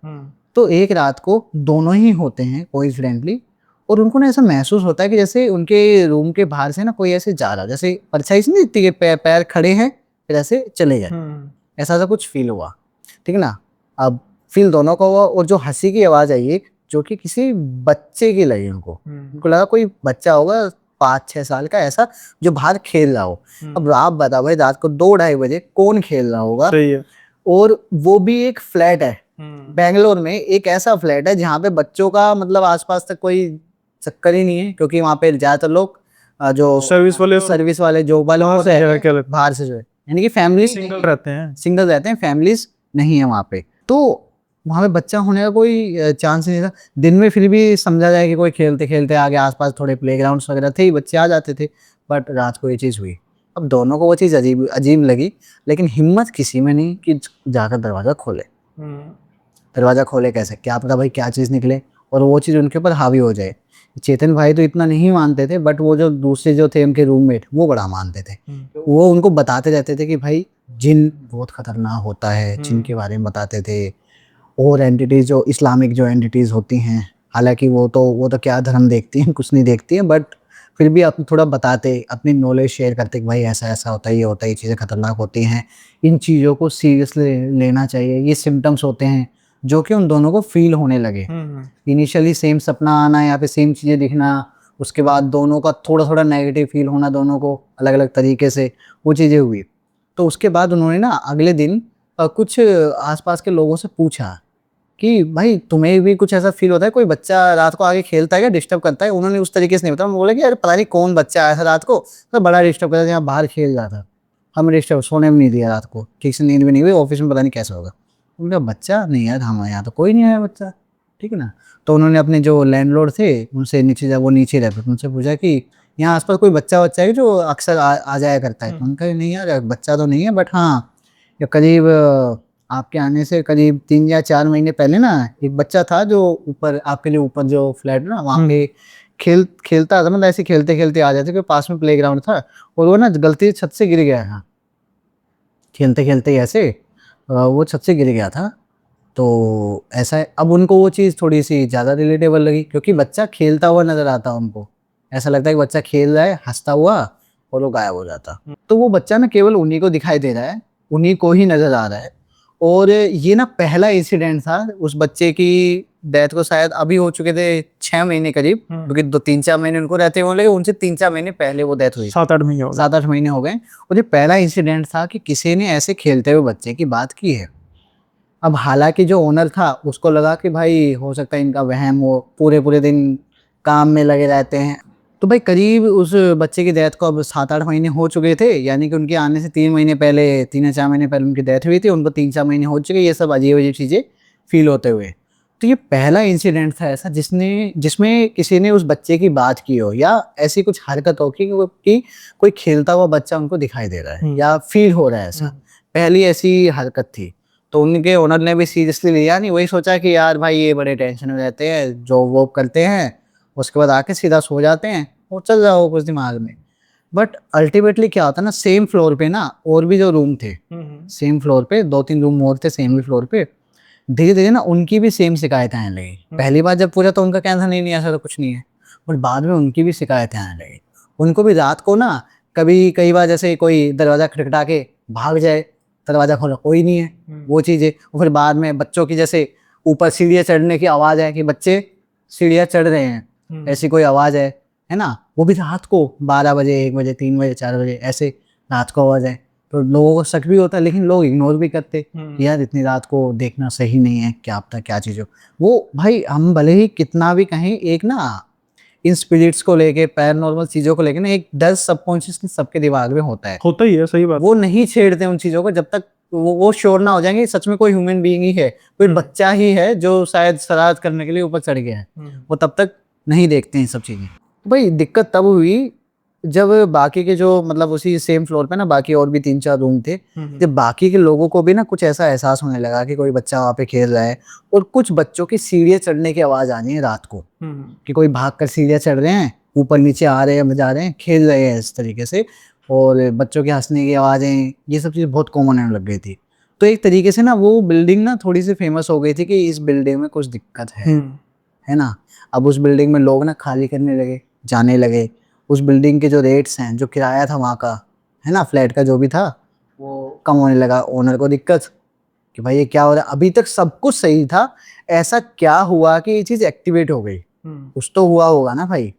तो एक रात को दोनों ही होते हैं कोइंसिडेंटली, और उनको ना ऐसा महसूस होता है कि जैसे उनके रूम के बाहर से ना कोई ऐसे जा रहा, जैसे परछाई से नहीं दिखती कि पैर खड़े हैं फिर ऐसे चले जाए, ऐसा सा कुछ फील हुआ। ठीक है ना, अब फील दोनों का हुआ, और जो हंसी की आवाज आई एक, जो कि किसी बच्चे की लगी उनको लगा कोई बच्चा होगा 5-6 साल का ऐसा जो बाहर खेल रहा हो। अब आप बताओ भाई, रात को 2-2:30 बजे कौन खेल रहा होगा? सही है। और वो भी एक फ्लैट है बेंगलोर में, एक ऐसा फ्लैट है जहाँ पे बच्चों का मतलब आसपास तक कोई चक्कर ही नहीं है, क्योंकि वहाँ पे ज्यादातर लोग जो सर्विस वाले जो बाहर से जो है, यानी कि फैमिली सिंगल रहते हैं, फैमिलीज नहीं है वहाँ पे, तो वहाँ पे बच्चा होने का कोई चांस नहीं था। दिन में फिर भी समझा जाए कि कोई खेलते खेलते आगे आसपास थोड़े प्लेग्राउंड्स वगैरह थे, बच्चे आ जाते थे, बट रात को ये चीज़ हुई। अब दोनों को वो चीज़ अजीब अजीब लगी, लेकिन हिम्मत किसी में नहीं कि जाकर दरवाज़ा खोले। दरवाज़ा खोले कैसे, क्या पता भाई क्या चीज़ निकले और वो चीज़ उनके ऊपर हावी हो जाए। चेतन भाई तो इतना नहीं मानते थे, बट वो जो दूसरे जो थे उनके रूममेट वो बड़ा मानते थे। वो उनको बताते रहते थे कि भाई जिन बहुत खतरनाक होता है, जिन के बारे में बताते थे। और एंटिटीज जो इस्लामिक जो एंटिटीज होती हैं, हालांकि वो तो क्या धर्म देखती हैं, कुछ नहीं देखती हैं, बट फिर भी आप थोड़ा बताते, अपनी नॉलेज शेयर करते कि भाई ऐसा ऐसा होता है, ये होता है, ये चीज़ें खतरनाक होती हैं, इन चीज़ों को सीरियसली लेना चाहिए, ये सिम्टम्स होते हैं, जो कि उन दोनों को फील होने लगे। इनिशियली सेम सपना आना या फिर सेम चीज़ें दिखना, उसके बाद दोनों का थोड़ा थोड़ा नेगेटिव फील होना, दोनों को अलग अलग तरीके से वो चीज़ें हुई। तो उसके बाद उन्होंने ना अगले दिन कुछ आसपास के लोगों से पूछा कि भाई तुम्हें भी कुछ ऐसा फील होता है, कोई बच्चा रात को आके खेलता है क्या, डिस्टर्ब करता है? उन्होंने उस तरीके से नहीं बताया, बोले कि यार पता नहीं कौन बच्चा आया था रात को, तो बड़ा डिस्टर्ब करता था, यहाँ बाहर खेल रहा था, हमें डिस्टर्ब, सोने में नहीं दिया रात को, ठीक से नींद भी नहीं हुई, ऑफिस में पता नहीं कैसा होगा। उनका बच्चा नहीं यार, हमारे यहाँ तो कोई नहीं आया बच्चा। ठीक है ना, तो उन्होंने अपने जो लैंडलॉर्ड थे उनसे, नीचे जब वो नीचे रहते थे, उनसे पूछा कि यहाँ आसपास कोई बच्चा है जो अक्सर आ जाया करता है? तो उनका नहीं यार बच्चा तो नहीं है, बट हाँ करीब आपके आने से करीब 3 या 4 महीने पहले ना एक बच्चा था जो ऊपर आपके लिए ऊपर जो फ्लैट ना वहाँ पे खेलता था, मतलब ऐसे खेलते खेलते आ जाते, क्योंकि पास में प्लेग्राउंड था, और वो ना गलती से छत से गिर गया था, खेलते खेलते ऐसे वो छत से गिर गया था। तो ऐसा है, अब उनको वो चीज़ थोड़ी सी ज़्यादा रिलेटेबल लगी, क्योंकि बच्चा खेलता हुआ नजर आता, उनको ऐसा लगता है कि बच्चा खेल रहा है हंसता हुआ और वो गायब हो जाता। तो वो बच्चा ना केवल उन्हीं को दिखाई दे रहा है, उन्हीं को ही नजर आ रहा है। और ये ना पहला इंसिडेंट था, उस बच्चे की डेथ को शायद अभी हो चुके थे 6 महीने करीब, क्योंकि 2-3-4 महीने उनको रहते हुए लगे, उनसे 3-4 महीने पहले वो डेथ हुई, 7-8 महीने हो गए। और ये पहला इंसिडेंट था कि किसी ने ऐसे खेलते हुए बच्चे की बात की है। अब हालांकि जो ओनर था उसको लगा कि भाई हो सकता है इनका वहम हो, पूरे दिन काम में लगे रहते हैं। तो भाई करीब उस बच्चे की डेथ को अब 7-8 महीने हो चुके थे, यानी कि उनके आने से 3 महीने पहले, 3 या 4 महीने पहले उनकी डेथ हुई थी, उनको 3-4 महीने हो चुके, ये सब अजीब अजीब चीज़ें फील होते हुए। तो ये पहला इंसिडेंट था ऐसा जिसमें किसी ने उस बच्चे की बात की हो, या ऐसी कुछ हरकत हो कि कोई खेलता हुआ बच्चा उनको दिखाई दे रहा है या फील हो रहा है ऐसा, पहली ऐसी हरकत थी। तो उनके ओनर ने भी सीरियसली लिया नहीं, वही सोचा कि यार भाई ये बड़े टेंशन में रहते हैं, जॉब वॉब करते हैं, उसके बाद आके सीधा सो जाते हैं और चल जाओ कुछ दिमाग में। बट अल्टीमेटली क्या होता है ना, सेम फ्लोर पे ना और भी जो रूम थे, सेम फ्लोर पे 2-3 रूम और थे सेम ही फ्लोर पे, धीरे धीरे ना उनकी भी सेम शिकायतें आने लगी। पहली बार जब पूछा तो उनका कहना था नहीं ऐसा तो कुछ नहीं है, बट बाद में उनकी भी शिकायतें आने लगी। उनको भी रात को ना कई बार जैसे कोई दरवाजा खटखटा के भाग जाए, दरवाजा खोला कोई नहीं है, वो चीज़ें। और फिर बाद में बच्चों की जैसे ऊपर सीढ़ियाँ चढ़ने की आवाज़ है कि बच्चे सीढ़ियाँ चढ़ रहे हैं, ऐसी कोई आवाज़ है ना, वो भी रात को 12 बजे, 1 बजे, 3 बजे, 4 बजे ऐसे रात को आवाज़ है। तो लोगों को शक भी होता है, लेकिन लोग इग्नोर भी करते यार इतनी रात को देखना सही नहीं है, क्या पता क्या चीज़ हो। वो भाई हम भले ही कितना भी कहें, एक ना इन स्पिरिट्स को लेके, पैरानॉर्मल चीज़ों को लेके ना एक डर सबकॉन्शियसली सबके दिमाग में होता ही है, सही बात। वो नहीं छेड़ते उन चीज़ों को जब तक वो श्योर ना हो जाएंगे सच में कोई ह्यूमन बीइंग ही है, कोई बच्चा ही है जो शायद शरारत करने के लिए ऊपर चढ़ गया है, वो तब तक नहीं देखते हैं सब चीज़ें। भाई दिक्कत तब हुई जब बाकी के जो मतलब उसी सेम फ्लोर पे ना बाकी और भी 3-4 रूम थे, जब बाकी के लोगों को भी ना कुछ ऐसा एहसास होने लगा कि कोई बच्चा वहाँ पे खेल रहा है, और कुछ बच्चों की सीढ़ियाँ चढ़ने की आवाज़ आनी है रात को, कि कोई भाग कर सीढ़ियाँ चढ़ रहे हैं, ऊपर नीचे आ रहे हैं, जा रहे हैं, खेल रहे हैं इस तरीके से, और बच्चों के हंसने की आवाज़ें, ये सब चीज़ बहुत कॉमन होने लग गई थी। तो एक तरीके से ना वो बिल्डिंग ना थोड़ी सी फेमस हो गई थी कि इस बिल्डिंग में कुछ दिक्कत है ना। अब उस बिल्डिंग में लोग ना खाली करने लगे, जाने लगे। उस बिल्डिंग के जो रेट्स हैं, जो किराया था वहाँ का, है ना, फ्लैट का जो भी था, वो कम होने लगा। ओनर को दिक्कत कि भाई ये क्या हो रहा है, अभी तक सब कुछ सही था, ऐसा क्या हुआ कि ये चीज़ एक्टिवेट हो गई। कुछ तो हुआ होगा ना भाई।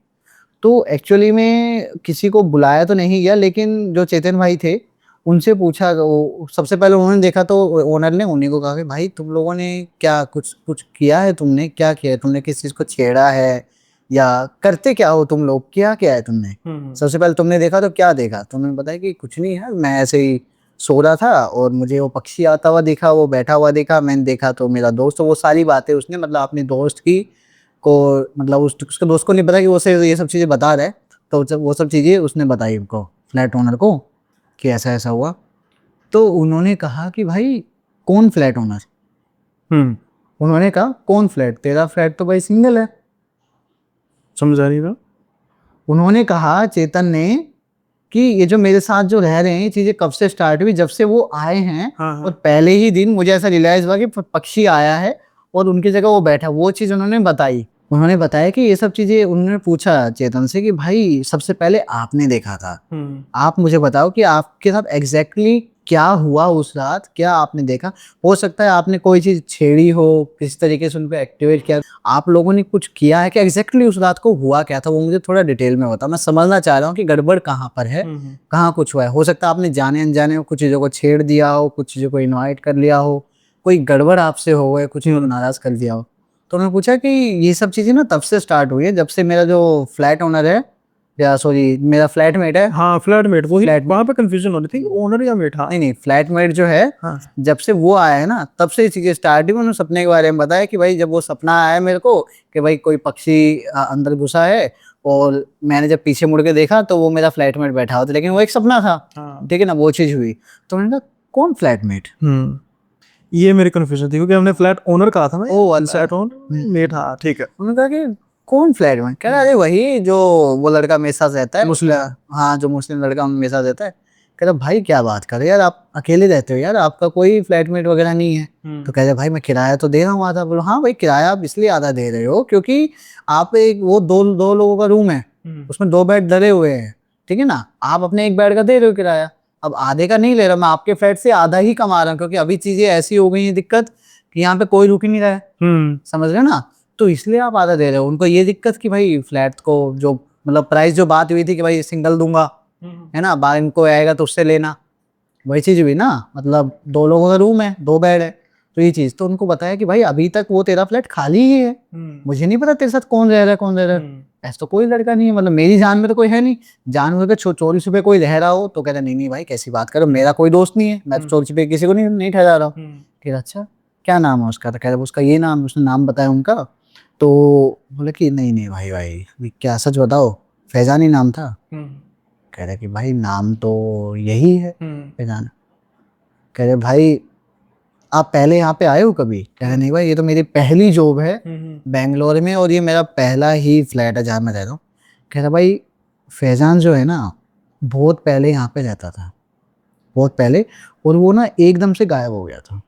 तो एक्चुअली में किसी को बुलाया तो नहीं गया, लेकिन जो चेतन भाई थे उनसे पूछा, वो सबसे पहले उन्होंने देखा तो ओनर ने उन्हीं को कहा कि भाई तुम लोगों ने क्या कुछ किया है, तुमने क्या किया है, तुमने किस चीज़ को छेड़ा है, या करते क्या हो तुम लोग, क्या है तुमने। सबसे पहले तुमने देखा तो क्या देखा, तुमने बताया कि कुछ नहीं है, मैं ऐसे ही सो रहा था और मुझे वो पक्षी आता हुआ दिखा, वो बैठा हुआ देखा, मैंने देखा तो मेरा दोस्त, तो वो सारी बातें उसने मतलब अपने दोस्त की को मतलब उसके दोस्त को नहीं पता कि वो से ये सब चीज़ें बता रहा है, तो वो सब चीज़ें उसने बताई उनको, फ्लैट ओनर को, कि ऐसा ऐसा हुआ। तो उन्होंने कहा कि भाई कौन फ्लैट ओनर। उन्होंने कहा कौन फ्लैट, तेरा फ्लैट तो भाई सिंगल है। समझा नहीं था। उन्होंने कहा चेतन ने कि ये जो मेरे साथ जो रह रहे हैं, ये चीजें कब से स्टार्ट हुई, जब से वो आए हैं। और पहले ही दिन मुझे ऐसा रियलाइज हुआ कि पक्षी आया है और उनकी जगह वो बैठा, वो चीज उन्होंने बताई। उन्होंने बताया कि ये सब चीजें, उन्होंने पूछा चेतन से कि भाई सबसे पहले आपने देखा था, आप मुझे बताओ कि आपके साथ एग्जैक्टली क्या हुआ उस रात, क्या आपने देखा। हो सकता है आपने कोई चीज छेड़ी हो, किस तरीके से उनको एक्टिवेट किया, आप लोगों ने कुछ किया है कि एग्जैक्टली उस रात को हुआ क्या था, वो मुझे थोड़ा डिटेल में बताओ। मैं समझना चाह रहा हूँ कि गड़बड़ कहाँ पर है, कहाँ कुछ हुआ है। हो सकता है आपने जाने अनजाने कुछ चीज़ों को छेड़ दिया हो, कुछ चीज़ों को इन्वाइट कर लिया हो, कोई गड़बड़ आपसे हो गए, कुछ चीज़ों को नाराज कर दिया हो। तो उन्होंने पूछा कि ये सब चीज़ें ना तब से स्टार्ट हुई है जब से मेरा जो फ्लैट ओनर है, या सॉरी मेरा फ्लैटमेट है। हाँ फ्लैटमेट, वही वहाँ पे कंफ्यूजन हो रही थी, ओनर या मेट। हाँ नहीं फ्लैटमेट जो है, जब से वो आया है ना तब से ये चीजें स्टार्ट हुई। उन्होंने सपने के बारे में बताया कि भाई जब वो सपना आया मेरे को कि भाई कोई पक्षी अंदर घुसा है, और मैंने जब पीछे मुड़ के देखा तो वो मेरा फ्लैटमेट बैठा हुआ था, लेकिन वो एक सपना था। ठीक है ना, वो चीज हुई। तो मैंने कहा कौन फ्लैटमेट, ये मेरी कंफ्यूजन थी क्योंकि हमने फ्लैट ओनर कहा था ना, फ्लैट ओनर मेट। हाँ ठीक है। उन्होंने कहा कि कौन फ्लैट में, कह रहा अरे वही जो वो लड़का मेरे साथ रहता है, मुस्लिम, हाँ जो मुस्लिम लड़का मेरे साथ रहता है। कह रहा भाई क्या बात कर रहे यार, आप अकेले रहते हो यार, आपका कोई फ्लैटमेट वगैरह नहीं है। तो कह रहे भाई मैं किराया तो दे रहा हूँ आधा। बोलो हाँ भाई किराया आप इसलिए आधा दे रहे हो क्योंकि आप एक वो दो लोगों का रूम है, उसमें 2 बेड धरे हुए हैं, ठीक है ना, आप अपने 1 बेड का दे रहे हो किराया। अब आधे का नहीं ले रहा मैं, आपके फ्लैट से आधा ही कमा रहा हूँ, क्योंकि अभी चीजें ऐसी हो गई है दिक्कत कि यहाँ पे कोई रुक ही नहीं रहा है, समझ रहे ना, तो इसलिए आप आधा दे रहे हो। उनको ये दिक्कत कि भाई फ्लैट को जो मतलब प्राइस जो बात हुई थी कि भाई सिंगल दूंगा, है ना, बाहर इनको आएगा तो उससे लेना, वही चीज हुई ना, मतलब 2 लोगों का रूम है, 2 बेड है, तो ये चीज। तो उनको बताया कि भाई अभी तक वो तेरा फ्लैट खाली ही है, मुझे नहीं पता तेरे साथ कौन रह रहा है, कौन रह रहा है, ऐसा तो कोई लड़का नहीं है, मतलब मेरी जान में तो कोई है नहीं। जान में 24 रुपये कोई रह रहा हो तो कहता नहीं भाई कैसी बात करो, मेरा कोई दोस्त नहीं है, मैं तो 24 रुपये किसी को नहीं ठहरा रहा हूँ। कह अच्छा क्या नाम है उसका, तो कह रहा उसका ये नाम, उसने नाम बताया उनका। तो बोले कि नहीं भाई क्या सच बताओ, फैजानी नाम था। कह रहे कि भाई नाम तो यही है फैजान। कह रहे भाई आप पहले यहाँ पे आए हो कभी। कह रहे नहीं भाई ये तो मेरी पहली जॉब है बेंगलोर में, और ये मेरा पहला ही फ्लैट है जहाँ मैं रह रहा हूँ। कह रहा भाई फैजान जो है ना बहुत पहले यहाँ पे रहता था, बहुत पहले, और वो ना एकदम से गायब हो गया था,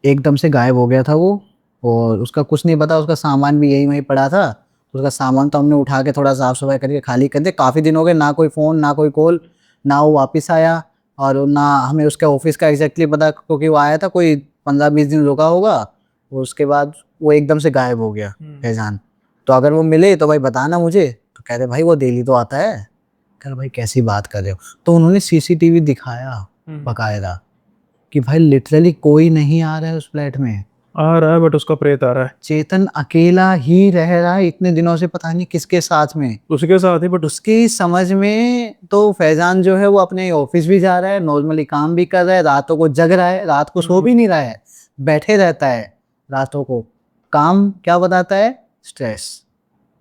एकदम से गायब हो गया था वो, और उसका कुछ नहीं पता, उसका सामान भी यही वहीं पड़ा था। उसका सामान तो हमने उठा के थोड़ा साफ सफाई करके खाली कर दिया, काफ़ी दिन हो गए, ना कोई फ़ोन ना कोई कॉल, ना वो वापस आया, और ना हमें उसके ऑफिस का एग्जैक्टली पता, क्योंकि वो आया था कोई 15-20 दिन रुका होगा, और उसके बाद वो एकदम से गायब हो गया फैजान। तो अगर वो मिले तो भाई बताना मुझे। तो कह रहे भाई वो डेली तो आता है, कह भाई कैसी बात कर रहे हो। तो उन्होंने सीसीटीवी दिखाया बकायदा कि भाई लिटरली कोई नहीं आ रहा है उस फ्लैट में, आ रहा है बट उसका प्रेत आ रहा है। चेतन अकेला ही रह रहा है इतने दिनों से, पता नहीं किसके साथ में, उसके साथ ही, बट उसकी समझ में तो फैजान जो है वो अपने ऑफिस भी जा रहा है, नॉर्मली काम भी कर रहा है, रातों को जग रहा है, रात को सो भी नहीं रहा है, बैठे रहता है रातों को। काम क्या बताता है? स्ट्रेस,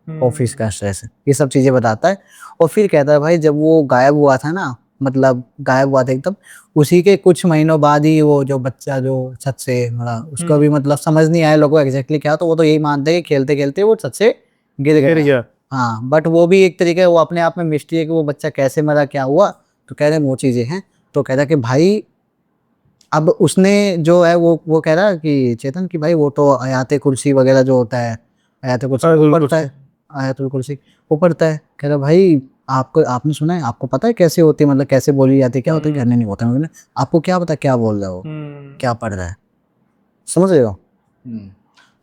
ऑफिस का स्ट्रेस, ये सब चीजें बताता है। और फिर कहता है भाई जब वो गायब हुआ था ना, मतलब गायब हुआ था एकदम, उसी के कुछ महीनों बाद ही वो जो बच्चा जो छत से मरा, उसका भी मतलब समझ नहीं आया लोगों को एग्जैक्टली क्या, तो वो तो यही मानते हैं कि खेलते खेलते वो छत से गिर गया। हाँ, बट वो भी एक तरीके, वो अपने आप में मिस्ट्री है कि वो बच्चा कैसे मरा, क्या हुआ, तो कह रहे हैं वो चीजें हैं। तो कहता है कि भाई अब उसने जो है वो कह रहा है कि चेतन की भाई वो तो आयाते कुर्सी वगैरह जो होता है, आयाते कुर्सी पढ़ता है, आयतुल कुर्सी वो पढ़ता है। कह रहा भाई आपको, आपने सुना है, आपको पता है कैसे होती है, मतलब कैसे बोली जाती है, क्या होता है? कहने नहीं होता है, आपको क्या पता क्या बोल रहा हो, क्या पढ़ रहा है, समझ रहे हो।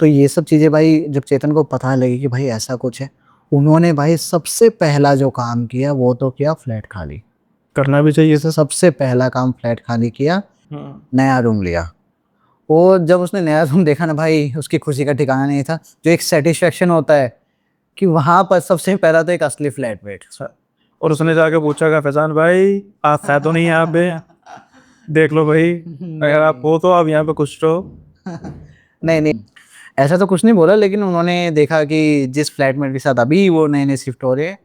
तो ये सब चीजें भाई जब चेतन को पता लगी कि भाई ऐसा कुछ है, उन्होंने भाई सबसे पहला जो काम किया वो तो किया फ्लैट खाली करना भी चाहिए सर। सबसे पहला काम फ्लैट खाली किया, नया रूम लिया। और जब उसने नया रूम देखा ना भाई, उसकी खुशी का ठिकाना नहीं था। जो एक सेटिस्फेक्शन होता है कि वहां पर सबसे पहला तो एक असली फ्लैट मेट, और उसने जाके पूछा कि फैजान भाई आप है तो नहीं यहाँ पे, देख लो भाई, अगर आप हो तो आप यहाँ पे कुछ तो। नहीं नहीं, ऐसा तो कुछ नहीं बोला, लेकिन उन्होंने देखा कि जिस फ्लैटमेट के साथ अभी वो नए नए शिफ्ट हो रहे हैं,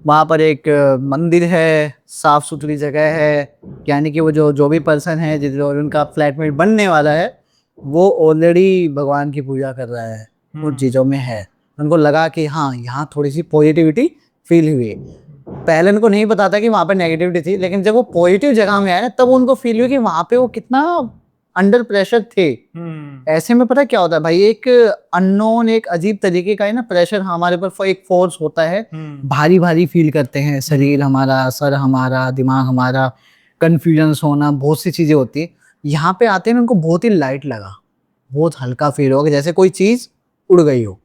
वहाँ पर एक मंदिर है, साफ सुथरी जगह है, यानी कि वो जो भी पर्सन है जो उनका फ्लैटमेट बनने वाला है, वो ऑलरेडी भगवान की पूजा कर रहा है, उन चीज़ों में है। उनको लगा कि हाँ यहाँ थोड़ी सी पॉजिटिविटी फील हुई। पहले उनको नहीं पता था कि वहाँ पर नेगेटिविटी थी, लेकिन जब वो पॉजिटिव जगह में आए तब उनको फील हुई कि वहाँ पे वो कितना अंडर प्रेशर थे। ऐसे में पता क्या होता है भाई, एक अननोन, एक अजीब तरीके का है ना प्रेशर हमारे पर, एक फोर्स होता है, भारी भारी फील करते हैं शरीर हमारा, सर हमारा, दिमाग हमारा, कंफ्यूजन होना, बहुत सी चीजें होती है। यहाँ पे आते हैं उनको बहुत ही लाइट लगा, बहुत हल्का फील होगा, जैसे कोई चीज उड़ गई हो,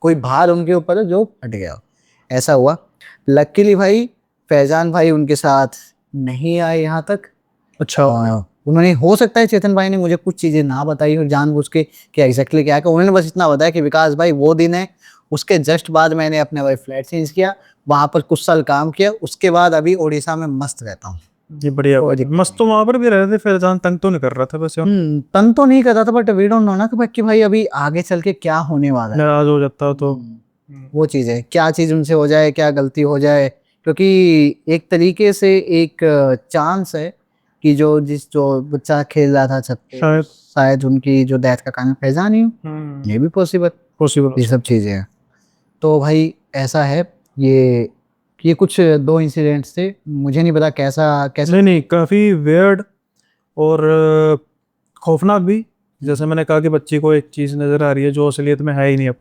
कोई भार उनके ऊपर है जो हट गया, ऐसा हुआ। लकीली भाई फैजान भाई उनके साथ नहीं आए यहाँ तक। अच्छा, उन्होंने, हो सकता है चेतन भाई ने मुझे कुछ चीजें ना बताई और जानबूझ के कि एग्जैक्टली क्या है, उन्होंने बस इतना बताया कि विकास भाई वो दिन है, उसके जस्ट बाद मैंने अपने भाई फ्लैट चेंज किया, वहां पर कुछ साल काम किया, उसके बाद अभी उड़ीसा में मस्त रहता हूँ। ये बढ़िया, मस्त। तो वहां पर भी रहते थे, फैजान तंग तो नहीं कर रहा था बस? तंग तो नहीं कर रहा था, बट वी डोंट नो ना कि भाई अभी आगे चल के क्या होने वाला है, नाराज हो जाता तो वो चीज़ है, क्या चीज़ उनसे हो जाए, क्या गलती हो जाए। क्योंकि एक तरीके से एक चांस है कि जो बच्चा खेल रहा था छत पे, शायद उनकी जो डेथ का कारण फैजान ही हो, ये भी पॉसिबल ये सब चीज़ें हैं। तो भाई ऐसा है, ये कुछ 2 इंसिडेंट्स थे, मुझे नहीं पता कैसा नहीं, काफ़ी वियर्ड और खौफनाक भी। जैसे मैंने कहा कि बच्ची को एक चीज़ नज़र आ रही है जो असलियत में है ही नहीं, अब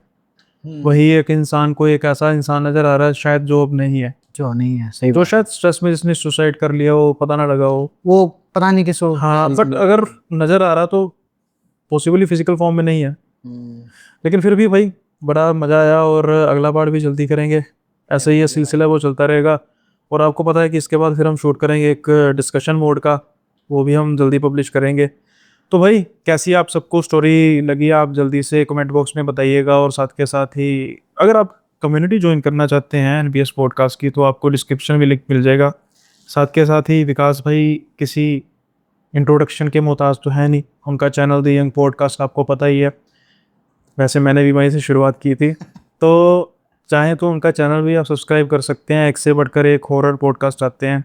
वही एक इंसान को एक ऐसा इंसान नज़र आ रहा है शायद जो अब नहीं है, सही, जो शायद स्ट्रेस में जिसने सुसाइड कर लिया हो, पता ना लगा हो, वो पता नहीं किसको। हाँ, बट अगर नज़र आ रहा तो पॉसिबली फिजिकल फॉर्म में नहीं है। लेकिन फिर भी भाई बड़ा मज़ा आया, और अगला पार्ट भी जल्दी करेंगे, ऐसे ही ये सिलसिला वो चलता रहेगा। और आपको पता है कि इसके बाद फिर हम शूट करेंगे एक डिस्कशन मोड का, वो भी हम जल्दी पब्लिश करेंगे। तो भाई कैसी आप सबको स्टोरी लगी, आप जल्दी से कमेंट बॉक्स में बताइएगा। और साथ के साथ ही अगर आप कम्युनिटी ज्वाइन करना चाहते हैं एनबीएस पॉडकास्ट की, तो आपको डिस्क्रिप्शन में लिंक मिल जाएगा। साथ के साथ ही विकास भाई किसी इंट्रोडक्शन के मोहताज तो है नहीं, उनका चैनल द यंग पॉडकास्ट आपको पता ही है, वैसे मैंने भी वहीं से शुरुआत की थी, तो चाहें तो उनका चैनल भी आप सब्सक्राइब कर सकते हैं। एक से बढ़कर एक हॉरर पॉडकास्ट आते हैं,